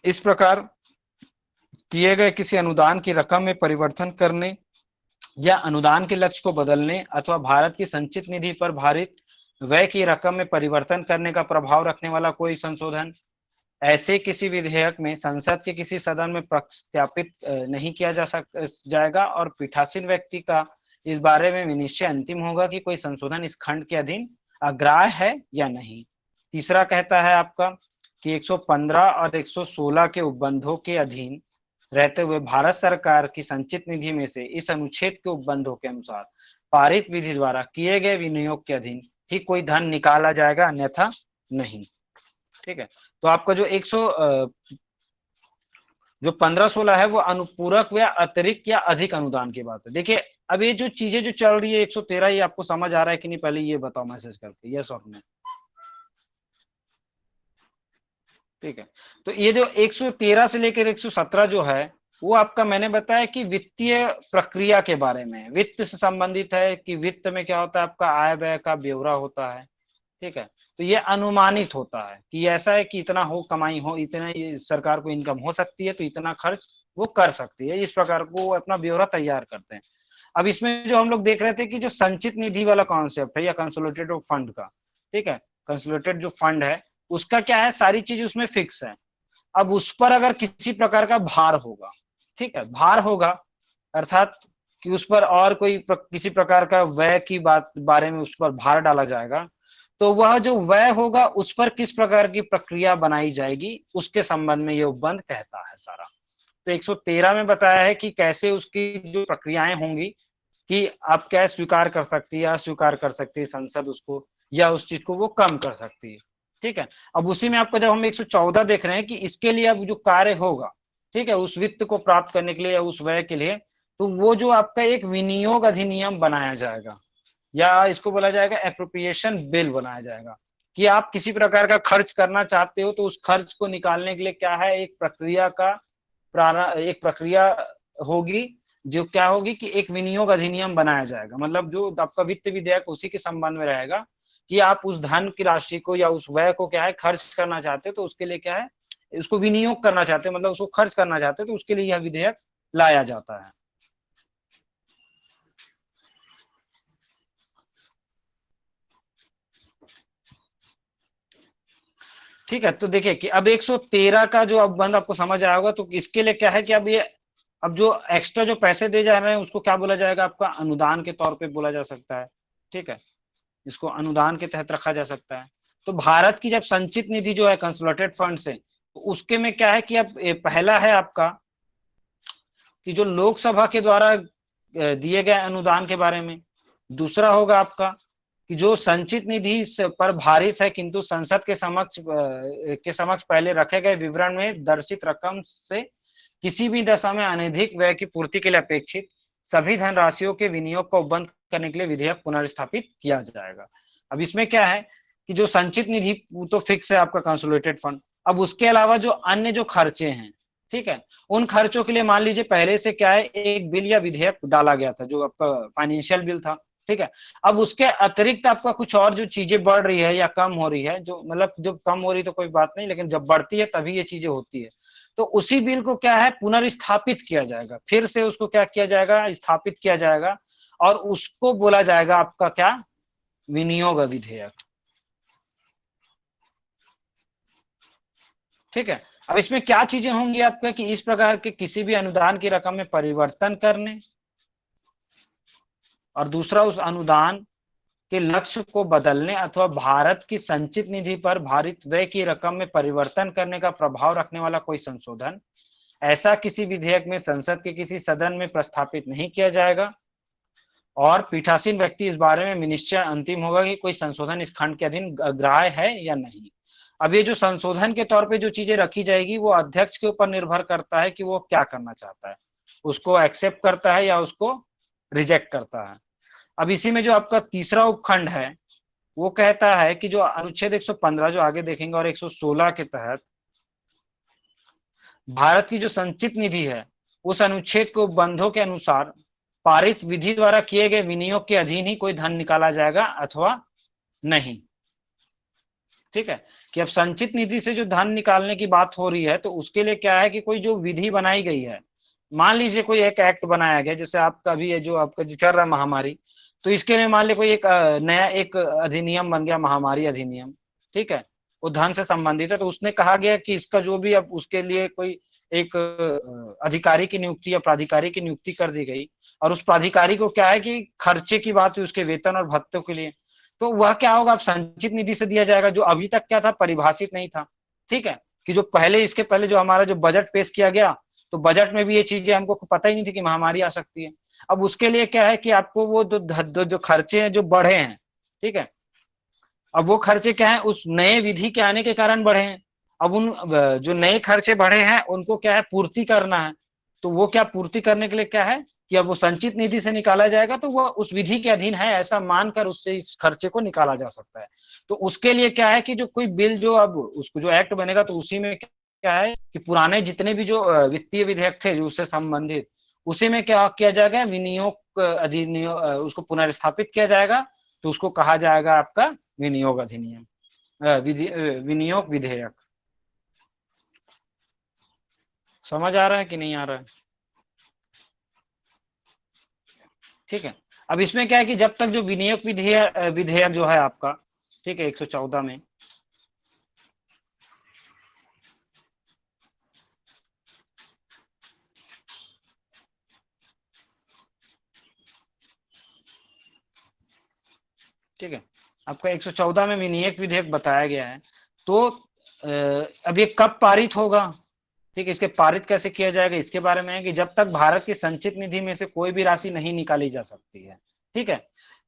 इस प्रकार किए गए किसी अनुदान की रकम में परिवर्तन करने या अनुदान के लक्ष्य को बदलने अथवा भारत की संचित निधि पर भारित व्यय की रकम में परिवर्तन करने का प्रभाव रखने वाला कोई संशोधन ऐसे किसी विधेयक में संसद के किसी सदन में प्रस्तापित नहीं किया जाएगा और पीठासीन व्यक्ति का इस बारे में निश्चय अंतिम होगा कि कोई संशोधन इस खंड के अधीन अग्राह्य है या नहीं। तीसरा कहता है आपका कि 115 और 116 के उपबंधों के अधीन रहते हुए भारत सरकार की संचित निधि में से इस अनुच्छेद के उपबंधों के अनुसार पारित विधि द्वारा किए गए विनियोग के अधीन ही कोई धन निकाला जाएगा, अन्यथा नहीं। ठीक है, तो आपका जो 100 जो 15-16 है वो अनुपूरक या अतिरिक्त या अधिक अनुदान की बात है। देखिए अब ये जो चीजें जो चल रही है 113, ये आपको समझ आ रहा है कि नहीं, पहले ये बताओ मैसेज करके यस और नो। ठीक है, तो ये जो 113 से लेकर 117 जो है वो आपका मैंने बताया कि वित्तीय प्रक्रिया के बारे में, वित्त से संबंधित है कि वित्त में क्या होता है, आपका आय व्यय का ब्यौरा होता है, ठीक है। तो ये अनुमानित होता है कि ऐसा है कि इतना हो कमाई हो, इतना ये सरकार को इनकम हो सकती है, तो इतना खर्च वो कर सकती है, इस प्रकार को वो अपना ब्यौरा तैयार करते हैं। अब इसमें जो हम लोग देख रहे थे कि जो संचित निधि वाला कॉन्सेप्ट है या कंसोलिडेटेड फंड का, ठीक है, कंसोलिडेटेड जो फंड है उसका क्या है, सारी चीज उसमें फिक्स है। अब उस पर अगर किसी प्रकार का भार होगा, ठीक है, भार होगा अर्थात कि उस पर और किसी प्रकार का व्यय की बारे में उस पर भार डाला जाएगा, तो वह जो व्यय होगा उस पर किस प्रकार की प्रक्रिया बनाई जाएगी उसके संबंध में ये उपबंध कहता है सारा। तो 113 में बताया है कि कैसे उसकी जो प्रक्रियाएं होंगी, कि आप क्या स्वीकार कर सकती है, अस्वीकार कर सकती है संसद उसको, या उस चीज को वो कम कर सकती है, ठीक है। अब उसी में आपको जब हम 114 देख रहे हैं कि इसके लिए अब जो कार्य होगा, ठीक है, उस वित्त को प्राप्त करने के लिए या उस व्यय के लिए, तो वो जो आपका एक विनियोग अधिनियम बनाया जाएगा, या इसको बोला जाएगा एप्रोप्रिएशन बिल बनाया जाएगा, कि आप किसी प्रकार का खर्च करना चाहते हो तो उस खर्च को निकालने के लिए क्या है, एक प्रक्रिया होगी, जो क्या होगी कि एक विनियोग अधिनियम बनाया जाएगा, मतलब जो आपका वित्त विधेयक उसी के संबंध में रहेगा कि आप उस धन की राशि को या उस व्यय को क्या है खर्च करना चाहते हो, तो उसके लिए क्या है, उसको विनियोग करना चाहते हैं, मतलब उसको खर्च करना चाहते हैं, तो उसके लिए यह विधेयक लाया जाता है। ठीक है, तो देखिए कि अब 113 का जो अब बंद आपको समझ आया होगा, तो इसके लिए क्या है कि अब जो एक्स्ट्रा जो पैसे दे जा रहे हैं उसको क्या बोला जाएगा, आपका अनुदान के तौर पे बोला जा सकता है, ठीक है, इसको अनुदान के तहत रखा जा सकता है। तो भारत की जब संचित निधि जो है कंसोलिडेटेड फंड से, तो उसके में क्या है कि अब पहला है आपका कि जो लोकसभा के द्वारा दिए गए अनुदान के बारे में, दूसरा होगा आपका कि जो संचित निधि पर भारित है किंतु संसद के समक्ष पहले रखे गए विवरण में दर्शित रकम से किसी भी दशा में अनधिक व्यय की पूर्ति के लिए अपेक्षित सभी धनराशियों के विनियोग को बंद करने के लिए विधेयक पुनर्स्थापित किया जाएगा। अब इसमें क्या है कि जो संचित निधि तो फिक्स है आपका कंसोलिडेटेड फंड, अब उसके अलावा जो अन्य जो खर्चे हैं, ठीक है, उन खर्चों के लिए मान लीजिए पहले से क्या है एक बिल या विधेयक डाला गया था जो आपका फाइनेंशियल बिल था, ठीक है। अब उसके अतिरिक्त आपका कुछ और जो चीजें बढ़ रही है या कम हो रही है, जो मतलब जब कम हो रही तो कोई बात नहीं, लेकिन जब बढ़ती है तभी ये चीजें होती है, तो उसी बिल को क्या है पुनर्स्थापित किया जाएगा, फिर से उसको क्या किया जाएगा, स्थापित किया जाएगा, और उसको बोला जाएगा आपका क्या, विनियोग विधेयक, ठीक है। अब इसमें क्या चीजें होंगी आपका कि इस प्रकार के किसी भी अनुदान की रकम में परिवर्तन करने, और दूसरा उस अनुदान के लक्ष्य को बदलने अथवा भारत की संचित निधि पर भारित व्यय की रकम में परिवर्तन करने का प्रभाव रखने वाला कोई संशोधन ऐसा किसी विधेयक में संसद के किसी सदन में प्रस्तापित नहीं किया जाएगा, और पीठासीन व्यक्ति इस बारे में निश्चय अंतिम होगा कि कोई संशोधन इस खंड के अधीन ग्राह्य है या नहीं। अब ये जो संशोधन के तौर पे जो चीजें रखी जाएगी वो अध्यक्ष के ऊपर निर्भर करता है कि वो क्या करना चाहता है, उसको एक्सेप्ट करता है या उसको रिजेक्ट करता है। अब इसी में जो आपका तीसरा उपखंड है वो कहता है कि जो अनुच्छेद 115 जो आगे देखेंगे और 116 के तहत भारत की जो संचित निधि है उस अनुच्छेद के उपबंधों के अनुसार पारित विधि द्वारा किए गए विनियोग के अधीन ही कोई धन निकाला जाएगा अथवा नहीं, ठीक है। कि अब संचित निधि से जो धन निकालने की बात हो रही है तो उसके लिए क्या है कि कोई जो विधि बनाई गई है, मान लीजिए कोई एक एक्ट बनाया गया, जैसे आपका भी है जो आपका जो चल रहा है महामारी, तो इसके लिए मान लीजिए कोई एक नया एक अधिनियम बन गया, महामारी अधिनियम, ठीक है, वो धन से संबंधित है, तो उसने कहा गया कि इसका जो भी अब उसके लिए कोई एक अधिकारी की नियुक्ति या प्राधिकारी की नियुक्ति कर दी गई, और उस प्राधिकारी को क्या है कि खर्चे की बात है उसके वेतन और भत्तों के लिए, तो वह क्या होगा, अब संचित निधि से दिया जाएगा, जो अभी तक क्या था परिभाषित नहीं था, ठीक है, कि जो पहले इसके पहले जो हमारा जो बजट पेश किया गया, तो बजट में भी ये चीजें हमको पता ही नहीं थी कि महामारी आ सकती है। अब उसके लिए क्या है कि आपको वो जो खर्चे हैं जो बढ़े हैं, ठीक है, अब वो खर्चे क्या है उस नए विधि के आने के कारण बढ़े हैं, अब उन जो नए खर्चे बढ़े हैं उनको क्या है पूर्ति करना है, तो वो क्या पूर्ति करने के लिए क्या है कि अब वो संचित निधि से निकाला जाएगा, तो वो उस विधि के अधीन है ऐसा मानकर उससे इस खर्चे को निकाला जा सकता है। तो उसके लिए क्या है कि जो कोई बिल जो अब उसको जो एक्ट बनेगा तो उसी में क्या है कि पुराने जितने भी जो वित्तीय विधेयक थे जो उससे संबंधित, उसी में क्या किया जाएगा, विनियोग अधिनियम, उसको पुनर्स्थापित किया जाएगा। तो उसको कहा जाएगा आपका विनियोग अधिनियम, विनियोग विधेयक। समझ आ रहा है कि नहीं आ रहा है? ठीक है। अब इसमें क्या है कि जब तक जो विनियोग विधेयक विधेयक जो है आपका, ठीक है, 114 में, ठीक है, आपका 114 में विनियोग विधेयक बताया गया है। तो अब ये कब पारित होगा, ठीक है, इसके पारित कैसे किया जाएगा, इसके बारे में है कि जब तक भारत की संचित निधि में से कोई भी राशि नहीं निकाली जा सकती है, ठीक है,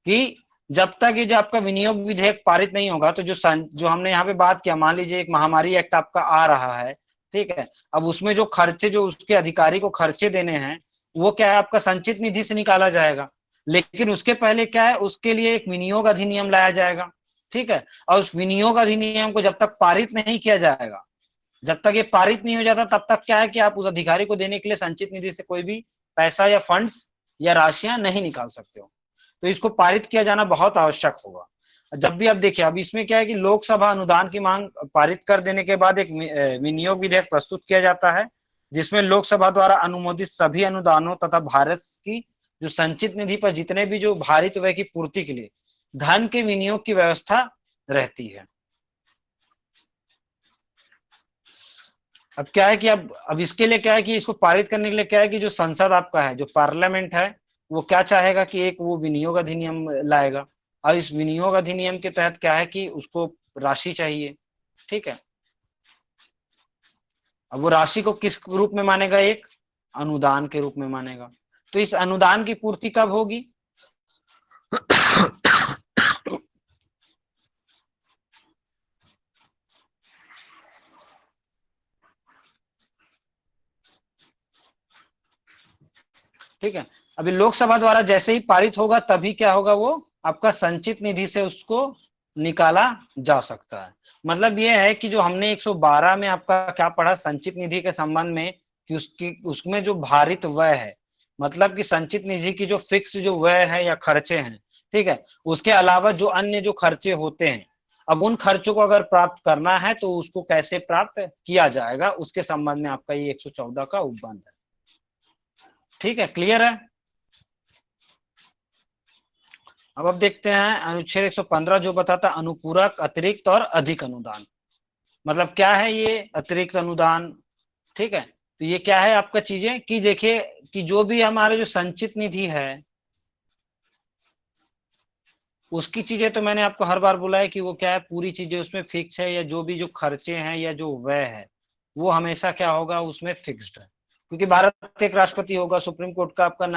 कि जब तक ये जो आपका विनियोग विधेयक पारित नहीं होगा, तो जो हमने यहाँ पे बात किया, मान लीजिए एक महामारी एक्ट आपका आ रहा है, ठीक है, अब उसमें जो खर्चे, जो उसके अधिकारी को खर्चे देने हैं, वो क्या है, आपका संचित निधि से निकाला जाएगा। लेकिन उसके पहले क्या है, उसके लिए एक विनियोग अधिनियम लाया जाएगा, ठीक है, और उस विनियोग अधिनियम को जब तक पारित नहीं किया जाएगा, जब तक ये पारित नहीं हो जाता, तब तक क्या है कि आप उस अधिकारी को देने के लिए संचित निधि से कोई भी पैसा या फंड्स या राशियां नहीं निकाल सकते हो। तो इसको पारित किया जाना बहुत आवश्यक होगा। जब भी आप देखिए, अब इसमें क्या है कि लोकसभा अनुदान की मांग पारित कर देने के बाद एक विनियोग विधेयक प्रस्तुत किया जाता है, जिसमें लोकसभा द्वारा अनुमोदित सभी अनुदानों तथा भारत की जो संचित निधि पर जितने भी जो भारित व्यय की पूर्ति के लिए धन के विनियोग की व्यवस्था रहती है। अब क्या है कि अब इसके लिए क्या है कि इसको पारित करने के लिए क्या है कि जो संसद आपका है, जो पार्लियामेंट है, वो क्या चाहेगा कि एक वो विनियोग अधिनियम लाएगा। और इस विनियोग अधिनियम के तहत क्या है कि उसको राशि चाहिए, ठीक है। अब वो राशि को किस रूप में मानेगा, एक अनुदान के रूप में मानेगा। तो इस अनुदान की पूर्ति कब होगी? ठीक है, अभी लोकसभा द्वारा जैसे ही पारित होगा, तभी क्या होगा, वो आपका संचित निधि से उसको निकाला जा सकता है। मतलब ये है कि जो हमने 112 में आपका क्या पढ़ा संचित निधि के संबंध में, कि उसकी उसमें जो भारित व्यय है, मतलब कि संचित निधि की जो फिक्स जो व्यय है या खर्चे हैं, ठीक है, उसके अलावा जो अन्य जो खर्चे होते हैं, अब उन खर्चों को अगर प्राप्त करना है तो उसको कैसे प्राप्त किया जाएगा, उसके संबंध में आपका ये 114 का उपबंध है। ठीक है, क्लियर है? अब देखते हैं अनुच्छेद 115 जो बताता अनुपूरक, अतिरिक्त और अधिक अनुदान। मतलब क्या है ये अतिरिक्त अनुदान? ठीक है, तो ये क्या है आपका चीजें कि देखिए कि जो भी हमारे जो संचित निधि है, उसकी चीजें तो मैंने आपको हर बार बोला है कि वो क्या है, पूरी चीजें उसमें फिक्स है, या जो भी जो खर्चे हैं या जो व्यय है, वो हमेशा क्या होगा, उसमें फिक्स्ड है। क्योंकि भारत एक राष्ट्रपति होगा, सुप्रीम कोर्ट का आपका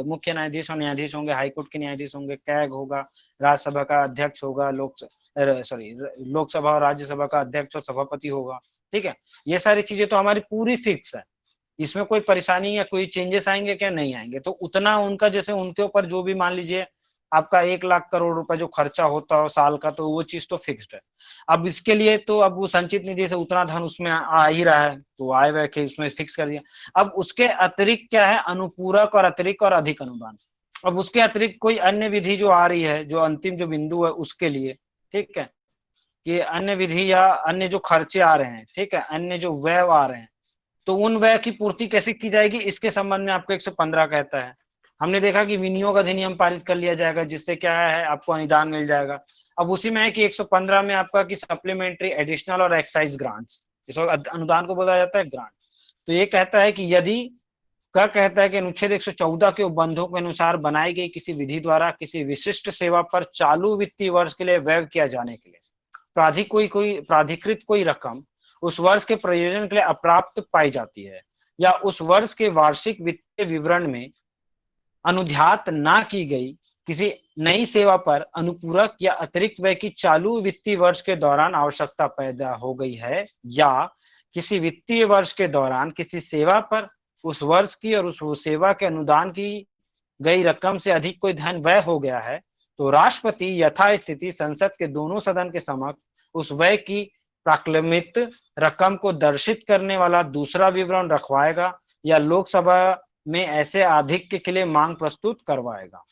मुख्य न्यायाधीश और न्यायाधीश होंगे, हाई कोर्ट के न्यायाधीश होंगे, कैग होगा, राज्यसभा का अध्यक्ष होगा, लोकसभा और राज्यसभा का अध्यक्ष और सभापति होगा। ठीक है, ये सारी चीजें तो हमारी पूरी फिक्स है, इसमें कोई परेशानी या कोई चेंजेस आएंगे क्या? नहीं आएंगे। तो उतना उनका जैसे उनके ऊपर जो भी मान लीजिए आपका 1 लाख करोड़ रुपए जो खर्चा होता हो साल का, तो वो चीज तो फिक्स्ड है। अब इसके लिए तो अब वो संचित निधि से उतना धन उसमें आ ही रहा है, तो आए हुए के उसमें फिक्स कर दिया। अब उसके अतिरिक्त क्या है, अनुपूरक और अतिरिक्त और अधिक अनुदान। अब उसके अतिरिक्त कोई अन्य विधि जो आ रही है, जो अंतिम जो बिंदु है उसके लिए, ठीक है, कि अन्य विधि या अन्य जो खर्चे आ रहे हैं, ठीक है, अन्य जो व्यय आ रहे हैं, तो उन व्यय की पूर्ति कैसे की जाएगी, इसके संबंध में आपको 115 कहता है। हमने देखा कि विनियोग अधिनियम पारित कर लिया जाएगा, जिससे क्या है आपको अनुदान मिल जाएगा। अब उसी में है कि 115 में आपका कि सप्लीमेंट्री, एडिशनल और एक्साइज ग्रांट्स, इस अनुदान को बोला जाता है ग्रांट। तो ये कहता है कि यदि क्या कहता है कि अनुच्छेद 114 के उपबंधों के अनुसार बनाई गई किसी विधि द्वारा किसी विशिष्ट सेवा पर चालू वित्तीय वर्ष के लिए व्यय किया जाने के लिए प्राधिकृत कोई रकम उस वर्ष के प्रयोजन के लिए अप्राप्त पाई जाती है, या उस वर्ष के वार्षिक वित्तीय विवरण में अनुध्यात ना की गई किसी नई सेवा पर अनुपूरक या अतिरिक्त व्यय की चालू वित्तीय वर्ष के दौरान आवश्यकता पैदा हो गई है, या किसी वित्तीय वर्ष के दौरान किसी सेवा पर उस वर्ष की और उस सेवा के अनुदान की गई रकम से अधिक कोई धन व्यय हो गया है, तो राष्ट्रपति यथास्थिति संसद के दोनों सदन के समक्ष उस व्यय की प्राक्लमित रकम को दर्शित करने वाला दूसरा विवरण रखवाएगा या लोकसभा में ऐसे आधिक्य के लिए मांग प्रस्तुत करवाएगा।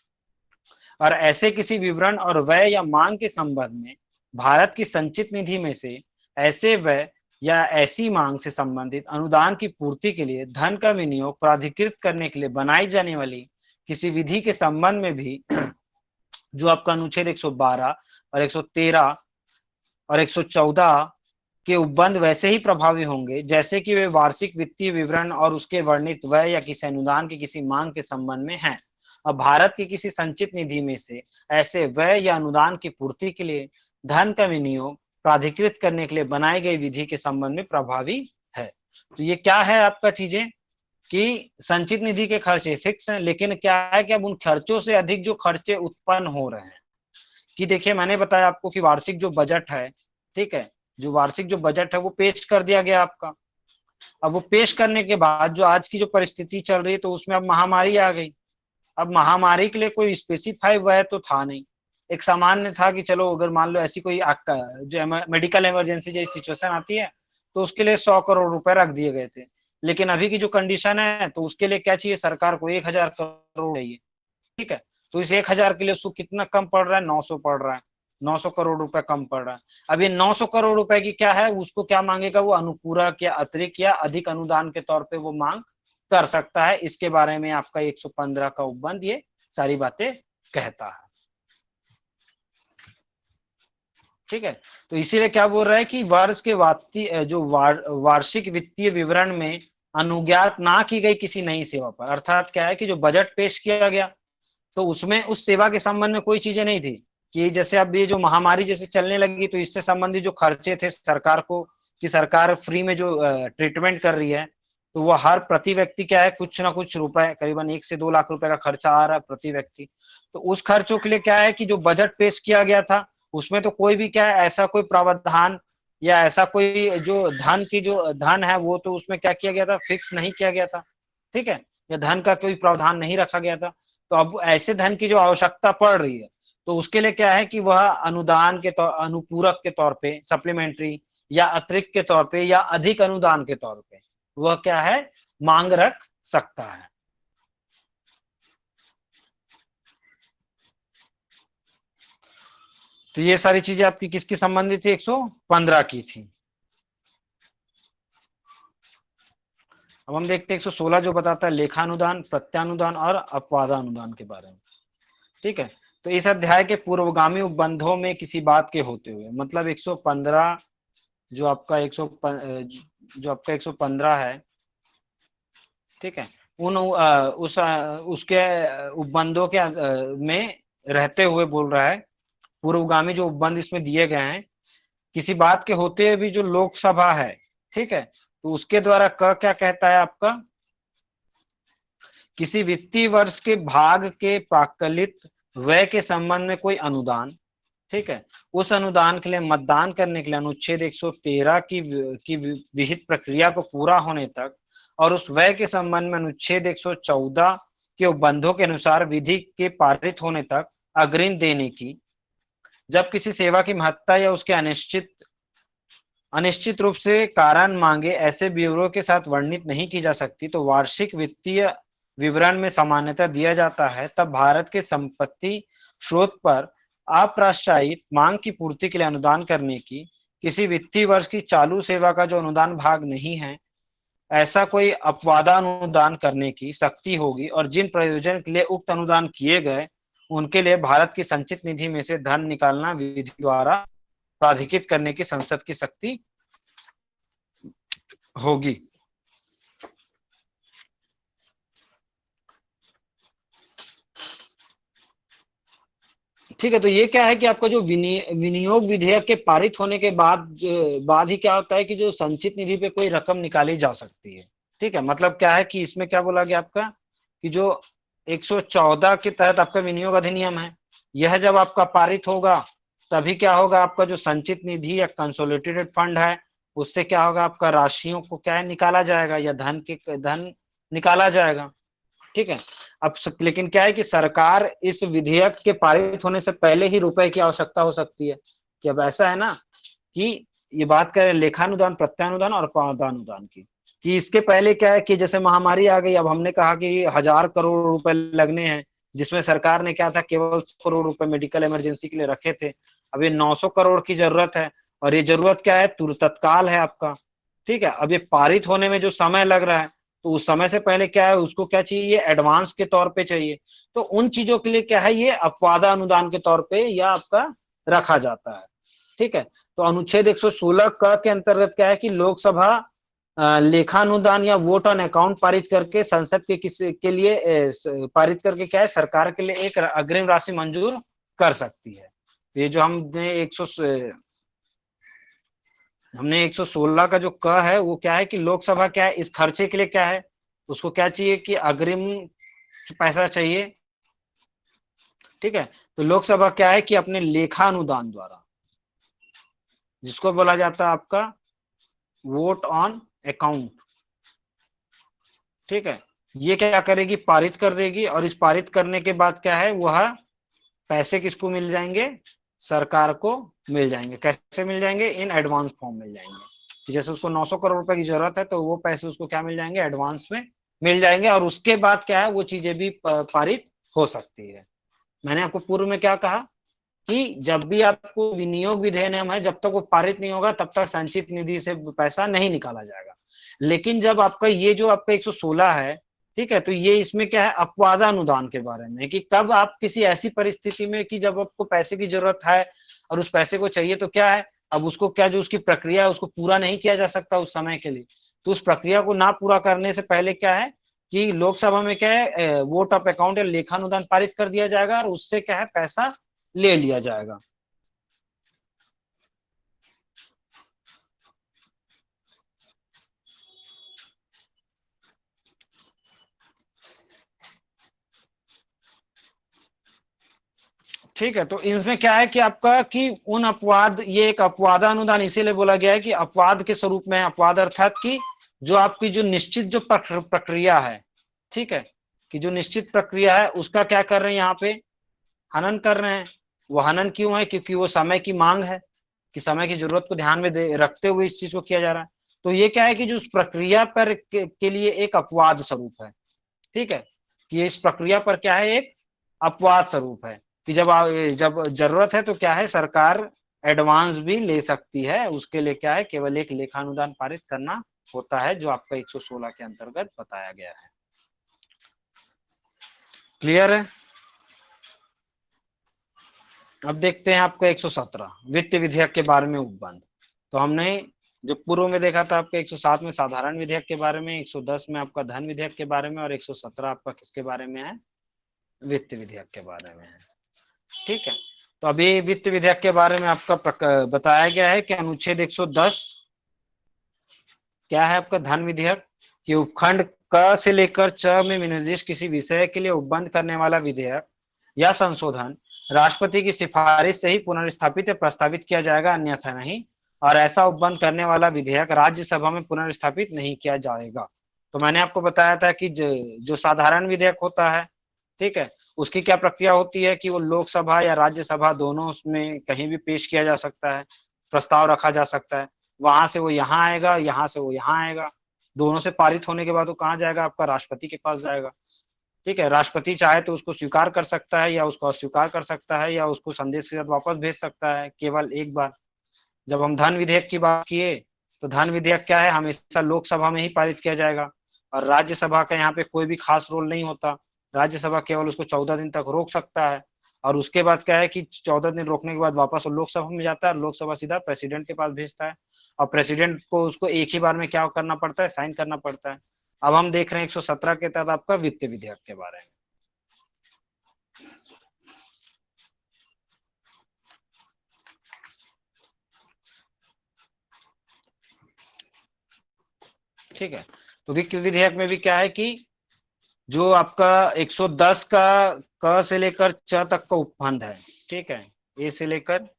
और ऐसे किसी विवरण और व्यय या मांग के संबंध में भारत की संचित निधि में से ऐसे व्यय या ऐसी मांग से संबंधित अनुदान की पूर्ति के लिए धन का विनियोग प्राधिकृत करने के लिए बनाई जाने वाली किसी विधि के संबंध में भी जो आपका अनुच्छेद 112 और 113 और 114 के उपबंध वैसे ही प्रभावी होंगे जैसे कि वे वार्षिक वित्तीय विवरण और उसके वर्णित व्यय या किसी अनुदान की किसी मांग के संबंध में हैं। अब भारत की किसी संचित निधि में से ऐसे व्यय या अनुदान की पूर्ति के लिए धन का विनियोग प्राधिकृत करने के लिए बनाई गई विधि के संबंध में प्रभावी है। तो ये क्या है आपका चीजें कि संचित निधि के खर्चे फिक्स हैं, लेकिन क्या है कि अब उन खर्चों से अधिक जो खर्चे उत्पन्न हो रहे हैं कि देखिए मैंने बताया आपको कि वार्षिक जो बजट है, ठीक है, जो वार्षिक जो बजट है वो पेश कर दिया गया आपका। अब वो पेश करने के बाद जो आज की जो परिस्थिति चल रही है तो उसमें अब महामारी आ गई। अब महामारी के लिए कोई स्पेसिफाई व्यय तो था नहीं, एक सामान्य था कि चलो अगर मान लो ऐसी कोई जो मेडिकल इमरजेंसी जैसी सिचुएशन आती है तो उसके लिए 100 करोड़ रुपए रख दिए गए थे। लेकिन अभी की जो कंडीशन है तो उसके लिए क्या चाहिए, सरकार को 1000 करोड़ चाहिए, ठीक है। तो इस 1000 के लिए उसको कितना कम पड़ रहा है, 900 पड़ रहा है, 900 करोड़ रुपए कम पड़ रहा है। अब ये 900 करोड़ रुपए की क्या है, उसको क्या मांगेगा वो, अनुपूरक या अतिरिक्त या अधिक अनुदान के तौर पे वो मांग कर सकता है। इसके बारे में आपका 115 का उपबंध ये सारी बातें कहता है, ठीक है। तो इसीलिए क्या बोल रहा है कि वर्ष के जो वार्षिक वित्तीय विवरण में अनुज्ञात ना की गई किसी नई सेवा पर, अर्थात क्या है कि जो बजट पेश किया गया तो उसमें उस सेवा के संबंध में कोई चीजें नहीं थी कि जैसे अब ये जो महामारी जैसे चलने लगी तो इससे संबंधित जो खर्चे थे सरकार को, कि सरकार फ्री में जो ट्रीटमेंट कर रही है तो वो हर प्रति व्यक्ति क्या है कुछ ना कुछ रुपए, करीबन 1 से 2 लाख रुपए का खर्चा आ रहा है प्रति व्यक्ति। तो उस खर्चों के लिए क्या है कि जो बजट पेश किया गया था उसमें तो कोई भी क्या है ऐसा कोई प्रावधान या ऐसा कोई जो धन है वो तो उसमें क्या किया गया था, फिक्स नहीं किया गया था, ठीक है, या धन का कोई प्रावधान नहीं रखा गया था। तो अब ऐसे धन की जो आवश्यकता पड़ रही है तो उसके लिए क्या है कि वह अनुदान के तौर, अनुपूरक के तौर पे, सप्लीमेंट्री या अतिरिक्त के तौर पे या अधिक अनुदान के तौर पे वह क्या है मांग रख सकता है। तो ये सारी चीजें आपकी किसकी संबंधित थी, 115 की थी। अब हम देखते हैं 116 जो बताता है लेखानुदान, प्रत्यानुदान और अपवादानुदान के बारे में, ठीक है। तो इस अध्याय के पूर्वगामी उपबंधों में किसी बात के होते हुए, मतलब 115 जो आपका 115 है, ठीक है, उसके उपबंधों के में रहते हुए बोल रहा है, पूर्वगामी जो उपबंध इसमें दिए गए हैं किसी बात के होते हुए भी जो लोकसभा है, ठीक है, तो उसके द्वारा क्या कहता है आपका, किसी वित्तीय वर्ष के भाग के प्राक्कलित व्यय के संबंध में कोई अनुदान, ठीक है, उस अनुदान के लिए मतदान करने के लिए अनुच्छेद 113 की विहित प्रक्रिया को पूरा होने तक और उस व्यय के संबंध में अनुच्छेद 114 के उपबंधों के अनुसार विधि के पारित होने तक अग्रिम देने की, जब किसी सेवा की महत्ता या उसके अनिश्चित रूप से कारण मांगे ऐसे ब्यूरो के साथ वर्णित नहीं की जा सकती तो वार्षिक वित्तीय विवरण में सामान्यतः दिया जाता है, तब भारत के संपत्ति स्रोत पर अप्राश्चायित मांग की पूर्ति के लिए अनुदान करने की, किसी वित्तीय वर्ष की चालू सेवा का जो अनुदान भाग नहीं है ऐसा कोई अपवादानुदान करने की शक्ति होगी, और जिन प्रयोजन के लिए उक्त अनुदान किए गए उनके लिए भारत की संचित निधि में से धन निकालना विधि द्वारा प्राधिकृत करने की संसद की शक्ति होगी। ठीक है, तो ये क्या है कि आपका जो विनियोग विधेयक के पारित होने के बाद ही क्या होता है कि जो संचित निधि पे कोई रकम निकाली जा सकती है, ठीक है। मतलब क्या है कि इसमें क्या बोला गया आपका कि जो 114 के तहत आपका विनियोग अधिनियम है, यह जब आपका पारित होगा तभी क्या होगा, आपका जो संचित निधि या कंसोलिडेटेड फंड है उससे क्या होगा, आपका राशियों को क्या है निकाला जाएगा या धन निकाला जाएगा, ठीक है। अब लेकिन क्या है कि सरकार इस विधेयक के पारित होने से पहले ही रुपए की आवश्यकता हो सकती है, कि अब ऐसा है ना कि ये बात करें लेखानुदान, प्रत्यानुदान और अपादानुदान की, कि इसके पहले क्या है कि जैसे महामारी आ गई, अब हमने कहा कि 1,000 करोड़ रुपए लगने हैं, जिसमें सरकार ने क्या था केवल 100 करोड़ रुपए मेडिकल इमरजेंसी के लिए रखे थे। अब ये 900 करोड़ की जरूरत है, और ये जरूरत क्या है, तुरंत तत्काल है आपका। ठीक है, अब ये पारित होने में जो समय लग रहा है, तो उस समय से पहले क्या है, उसको क्या चाहिए, ये एडवांस के तौर पे चाहिए। तो उन चीजों के लिए क्या है, ये अपवादा अनुदान के तौर पे या आपका रखा जाता है। ठीक है, तो अनुच्छेद 116 क के अंतर्गत क्या है कि लोकसभा लेखानुदान या वोट ऑन अकाउंट पारित करके संसद के किसी के लिए पारित करके क्या है, सरकार के लिए एक अग्रिम राशि मंजूर कर सकती है। ये जो हमने 116 का जो क है, वो क्या है कि लोकसभा क्या है, इस खर्चे के लिए क्या है, उसको क्या चाहिए कि अग्रिम पैसा चाहिए। ठीक है, तो लोकसभा क्या है कि अपने लेखानुदान द्वारा, जिसको बोला जाता है आपका वोट ऑन अकाउंट, ठीक है, ये क्या करेगी, पारित कर देगी। और इस पारित करने के बाद क्या है, वह पैसे किसको मिल जाएंगे, सरकार को मिल जाएंगे। कैसे मिल जाएंगे, इन एडवांस फॉर्म मिल जाएंगे। कि जैसे उसको 900 करोड़ रुपए की जरूरत है, तो वो पैसे उसको क्या मिल जाएंगे, एडवांस में मिल जाएंगे। और उसके बाद क्या है, वो चीजें भी पारित हो सकती है। मैंने आपको पूर्व में क्या कहा कि जब भी आपको विनियोग विधेयक है, जब तक वो पारित नहीं होगा तब तक संचित निधि से पैसा नहीं निकाला जाएगा। लेकिन जब आपका ये जो आपका 116 है, ठीक है, तो ये इसमें क्या है, अपवादा अनुदान के बारे में, कि कब आप किसी ऐसी परिस्थिति में कि जब आपको पैसे की जरूरत है और उस पैसे को चाहिए, तो क्या है, अब उसको क्या, जो उसकी प्रक्रिया है उसको पूरा नहीं किया जा सकता उस समय के लिए। तो उस प्रक्रिया को ना पूरा करने से पहले क्या है कि लोकसभा में क्या है, वोट ऑफ अकाउंट या लेखानुदान पारित कर दिया जाएगा, और उससे क्या है, पैसा ले लिया जाएगा। ठीक है, तो इसमें क्या है कि आपका कि उन अपवाद, ये एक अपवाद अनुदान इसीलिए बोला गया है कि अपवाद के स्वरूप में, अपवाद अर्थात कि जो आपकी जो निश्चित जो प्रक्रिया है, ठीक है, कि जो निश्चित प्रक्रिया है उसका क्या कर रहे हैं, यहाँ पे हनन कर रहे हैं। वो हनन क्यों है, क्योंकि वो समय की मांग है, कि समय की जरूरत को ध्यान में रखते हुए इस चीज को किया जा रहा है। तो ये क्या है कि जो उस प्रक्रिया पर के लिए एक अपवाद स्वरूप है। ठीक है, कि इस प्रक्रिया पर क्या है, एक अपवाद स्वरूप है, कि जब जरूरत है तो क्या है, सरकार एडवांस भी ले सकती है। उसके लिए क्या है, केवल एक लेखानुदान पारित करना होता है, जो आपका 116 के अंतर्गत बताया गया है। क्लियर है। अब देखते हैं आपका 117 वित्त विधेयक के बारे में उपबंध। तो हमने जो पूर्व में देखा था आपका 107 में साधारण विधेयक के बारे में, 110 में आपका धन विधेयक के बारे में, और 117 आपका किसके बारे में है, वित्त विधेयक के बारे में है। ठीक है, तो अभी वित्त विधेयक के बारे में आपका बताया गया है कि अनुच्छेद 110 क्या है आपका, धन विधेयक, कि उपखंड क से लेकर च में निर्दिष्ट किसी विषय के लिए उपबंध करने वाला विधेयक या संशोधन राष्ट्रपति की सिफारिश से ही पुनर्स्थापित या प्रस्तावित किया जाएगा, अन्यथा नहीं। और ऐसा उपबंध करने वाला विधेयक राज्यसभा में पुनर्स्थापित नहीं किया जाएगा। तो मैंने आपको बताया था कि जो साधारण विधेयक होता है, ठीक है, उसकी क्या प्रक्रिया होती है कि वो लोकसभा या राज्यसभा दोनों उसमें कहीं भी पेश किया जा सकता है, प्रस्ताव रखा जा सकता है। वहां से वो यहाँ आएगा, यहाँ से वो यहाँ आएगा, दोनों से पारित होने के बाद वो कहाँ जाएगा, आपका राष्ट्रपति के पास जाएगा। ठीक है, राष्ट्रपति चाहे तो उसको स्वीकार कर सकता है या उसको अस्वीकार कर सकता है, या उसको संदेश के साथ वापस भेज सकता है केवल एक बार। जब हम धन विधेयक की बात किए, तो धन विधेयक क्या है, हमेशा लोकसभा में ही पारित किया जाएगा, और राज्यसभा का यहाँ पे कोई भी खास रोल नहीं होता। राज्यसभा केवल उसको 14 दिन तक रोक सकता है, और उसके बाद क्या है कि 14 दिन रोकने के बाद वापस वो लोकसभा में जाता है, और लोकसभा सीधा प्रेसिडेंट के पास भेजता है, और प्रेसिडेंट को उसको एक ही बार में क्या करना पड़ता है, साइन करना पड़ता है। अब हम देख रहे हैं 117 के तहत आपका वित्त विधेयक के बारे में। ठीक है, तो वित्त विधेयक में भी क्या है कि जो आपका 110 का क से लेकर च तक का उपबंध है, ठीक है, ए से लेकर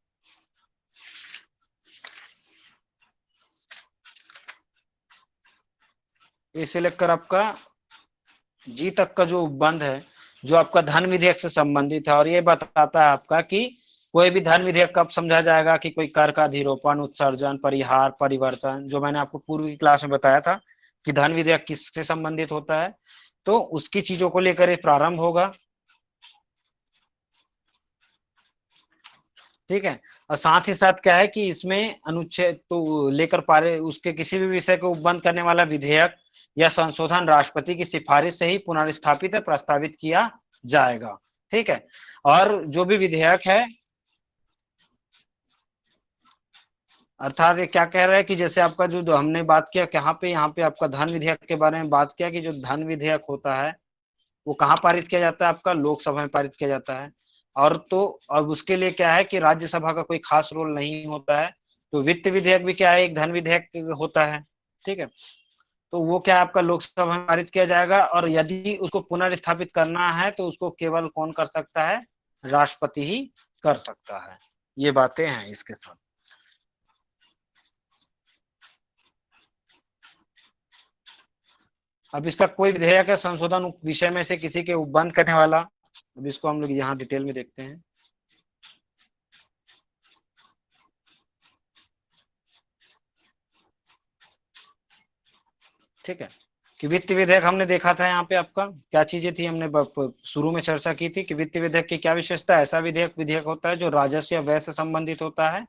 आपका जी तक का जो उपबंध है, जो आपका धन विधेयक से संबंधित है, और ये बताता है आपका कि कोई भी धन विधेयक कब समझा जाएगा कि कोई कर का अधिरोपण, उत्सर्जन, परिहार, परिवर्तन, जो मैंने आपको पूर्व की क्लास में बताया था कि धन विधेयक किससे संबंधित होता है, तो उसकी चीजों को लेकर ये प्रारंभ होगा। ठीक है। और साथ ही साथ क्या है कि इसमें अनुच्छेद तो लेकर पारे उसके किसी भी विषय को उपबंध करने वाला विधेयक या संशोधन राष्ट्रपति की सिफारिश से ही पुनर्स्थापित या प्रस्तावित किया जाएगा। ठीक है। और जो भी विधेयक है, अर्थात ये क्या कह रहा है कि जैसे आपका जो हमने बात किया कि यहाँ पे आपका धन विधेयक के बारे में बात किया कि जो धन विधेयक होता है वो कहाँ पारित किया जाता है, आपका लोकसभा में पारित किया जाता है। और तो अब उसके लिए क्या है कि राज्यसभा का कोई खास रोल नहीं होता है। तो वित्त विधेयक भी क्या है, एक धन विधेयक होता है। ठीक है। तो वो क्या आपका लोकसभा में पारित किया जाएगा, और यदि उसको पुनर्स्थापित करना है तो उसको केवल कौन कर सकता है, राष्ट्रपति ही कर सकता है। ये बातें हैं इसके साथ। अब इसका कोई विधेयक है संशोधन विषय में से किसी के उपबंध करने वाला, अब इसको हम लोग यहाँ डिटेल में देखते हैं। ठीक है। कि वित्त विधेयक हमने देखा था, यहाँ पे आपका क्या चीजें थी, हमने शुरू में चर्चा की थी कि वित्त विधेयक की क्या विशेषता है। ऐसा विधेयक विधेयक होता है जो राजस्व या व्यय से संबंधित होता है।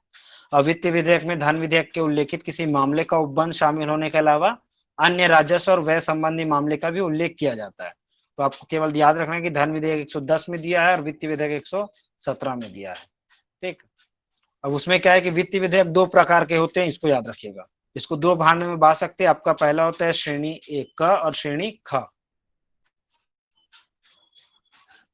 और वित्त विधेयक में धन विधेयक के उल्लेखित किसी मामले का उपबंध शामिल होने के अलावा अन्य राजस्व और व्यय संबंधी मामले का भी उल्लेख किया जाता है। तो आपको केवल याद रखना है कि धन विधेयक 110 में दिया है और वित्त विधेयक 117 में दिया है। ठीक। अब उसमें क्या है कि वित्त विधेयक दो प्रकार के होते हैं, इसको याद रखिएगा। इसको दो भाग में बांट सकते हैं। आपका पहला होता है श्रेणी ए क और श्रेणी ख।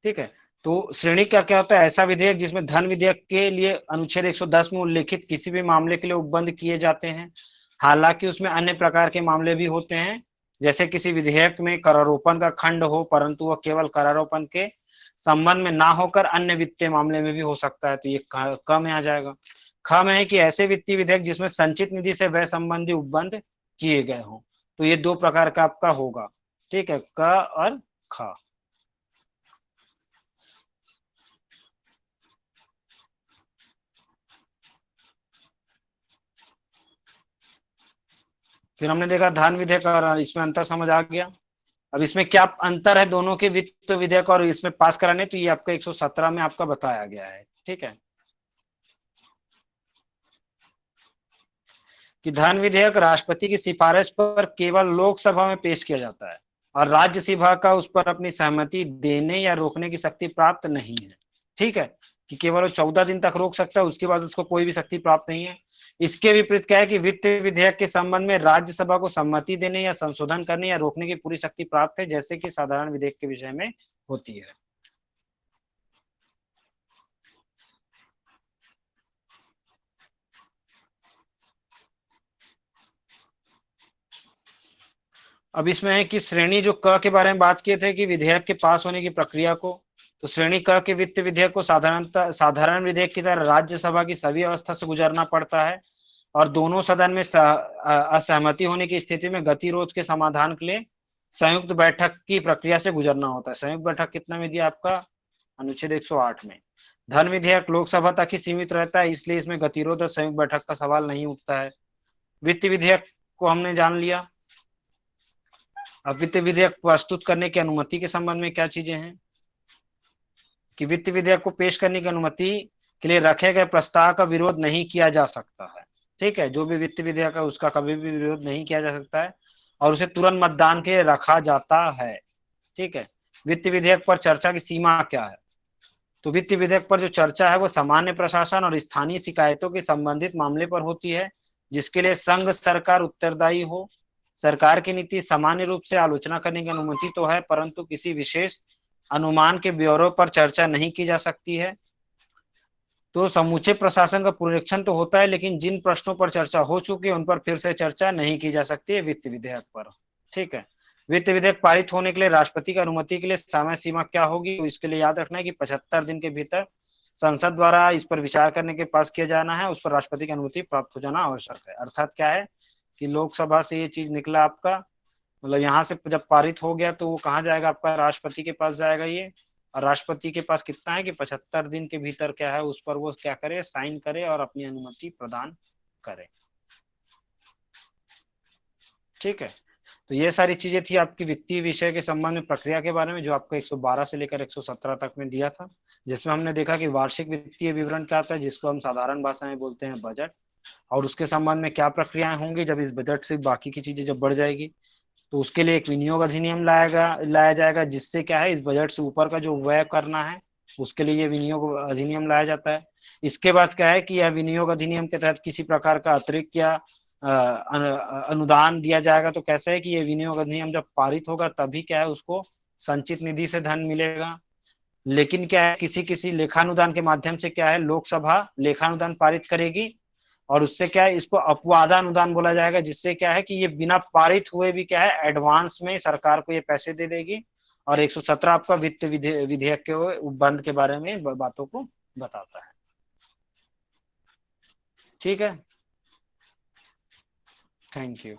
ठीक है। तो श्रेणी का क्या होता है, ऐसा विधेयक जिसमें धन विधेयक के लिए अनुच्छेद 110 में उल्लेखित किसी भी मामले के लिए उपबंध किए जाते हैं। हालांकि उसमें अन्य प्रकार के मामले भी होते हैं, जैसे किसी विधेयक में करारोपण का खंड हो परंतु वह केवल करारोपण के संबंध में ना होकर अन्य वित्तीय मामले में भी हो सकता है। तो ये क में आ जाएगा। ख में है कि ऐसे वित्तीय विधेयक जिसमें संचित निधि से व्यय संबंधी उपबंध किए गए हों। तो ये दो प्रकार का आपका होगा। ठीक है, क और ख। फिर हमने देखा धन विधेयक, और इसमें अंतर समझ आ गया। अब इसमें क्या अंतर है दोनों के वित्त विधेयक और इसमें पास कराने, तो ये आपका 117 में आपका बताया गया है। ठीक है। कि धन विधेयक राष्ट्रपति की सिफारिश पर केवल लोकसभा में पेश किया जाता है और राज्यसभा का उस पर अपनी सहमति देने या रोकने की शक्ति प्राप्त नहीं है। ठीक है। कि केवल 14 दिन तक रोक सकता है, उसके बाद उसको कोई भी शक्ति प्राप्त नहीं है। इसके विपरीत क्या है कि वित्त विधेयक के संबंध में राज्यसभा को सम्मति देने या संशोधन करने या रोकने की पूरी शक्ति प्राप्त है, जैसे कि साधारण विधेयक के विषय में होती है। अब इसमें है कि श्रेणी जो क के बारे में बात किए थे कि विधेयक के पास होने की प्रक्रिया को, तो श्रेणी क के वित्त विधेयक को साधारण विधेयक की तरह राज्यसभा की सभी अवस्था से गुजरना पड़ता है और दोनों सदन में असहमति होने की स्थिति में गतिरोध के समाधान के लिए संयुक्त बैठक की प्रक्रिया से गुजरना होता है। संयुक्त बैठक कितना में दिया आपका, अनुच्छेद 108 में। धन विधेयक लोकसभा तक ही सीमित रहता है, इसलिए इसमें गतिरोध और संयुक्त बैठक का सवाल नहीं उठता है। वित्त विधेयक को हमने जान लिया। अब वित्त विधेयक प्रस्तुत करने की अनुमति के संबंध में क्या चीजें हैं कि वित्त विधेयक को पेश करने की अनुमति के लिए रखे गए प्रस्ताव का विरोध नहीं किया जा सकता है। ठीक है। जो भी वित्त विधेयक है उसका कभी भी विरोध नहीं किया जा सकता है और उसे तुरंत मतदान के लिए रखा जाता है। ठीक है। वित्त विधेयक पर चर्चा की सीमा क्या है, तो वित्त विधेयक पर जो चर्चा है वो सामान्य प्रशासन और स्थानीय शिकायतों के संबंधित मामले पर होती है, जिसके लिए संघ सरकार उत्तरदायी हो। सरकार की नीति सामान्य रूप से आलोचना करने की अनुमति तो है, परंतु किसी विशेष अनुमान के ब्यौरे पर चर्चा नहीं की जा सकती है। तो समूचे प्रशासन का पुनरीक्षण तो होता है, लेकिन जिन प्रश्नों पर चर्चा हो चुकी है उन पर फिर से चर्चा नहीं की जा सकती है वित्त विधेयक पर। ठीक है। वित्त विधेयक पारित होने के लिए राष्ट्रपति की अनुमति के लिए समय सीमा क्या होगी, तो इसके लिए याद रखना है कि 75 दिन के भीतर संसद द्वारा इस पर विचार करने के पास किया जाना है, उस पर राष्ट्रपति की अनुमति प्राप्त हो जाना आवश्यक है। अर्थात क्या है कि लोकसभा से ये चीज निकला आपका, मतलब यहाँ से जब पारित हो गया तो वो कहाँ जाएगा, आपका राष्ट्रपति के पास जाएगा ये, और राष्ट्रपति के पास कितना है कि 75 दिन के भीतर क्या है उस पर वो क्या करे, साइन करे और अपनी अनुमति प्रदान करे। ठीक है, तो ये सारी चीजें थी आपकी वित्तीय विषय के संबंध में प्रक्रिया के बारे में, जो आपको 112 से लेकर 117 तक में दिया था, जिसमें हमने देखा कि वार्षिक वित्तीय विवरण क्या होता है, जिसको हम साधारण भाषा में बोलते हैं बजट, और उसके संबंध में क्या प्रक्रियाएं होंगी जब इस बजट से बाकी की चीजें जब बढ़ जाएगी, तो उसके लिए एक विनियोग अधिनियम लाया जाएगा, जिससे क्या है इस बजट से ऊपर का जो व्यय करना है उसके लिए ये विनियोग अधिनियम लाया जाता है। इसके बाद क्या है कि यह विनियोग अधिनियम के तहत किसी प्रकार का अतिरिक्त या अनुदान दिया जाएगा, तो कैसे है कि ये विनियोग अधिनियम जब पारित होगा तभी क्या है उसको संचित निधि से धन मिलेगा। लेकिन क्या है किसी किसी लेखानुदान के माध्यम से क्या है लोकसभा लेखानुदान पारित करेगी, और उससे क्या है इसको अपवादानुदान बोला जाएगा, जिससे क्या है कि ये बिना पारित हुए भी क्या है एडवांस में सरकार को ये पैसे दे देगी। और 117 आपका वित्त विधेयक के बंद के बारे में बातों को बताता है। ठीक है, थैंक यू।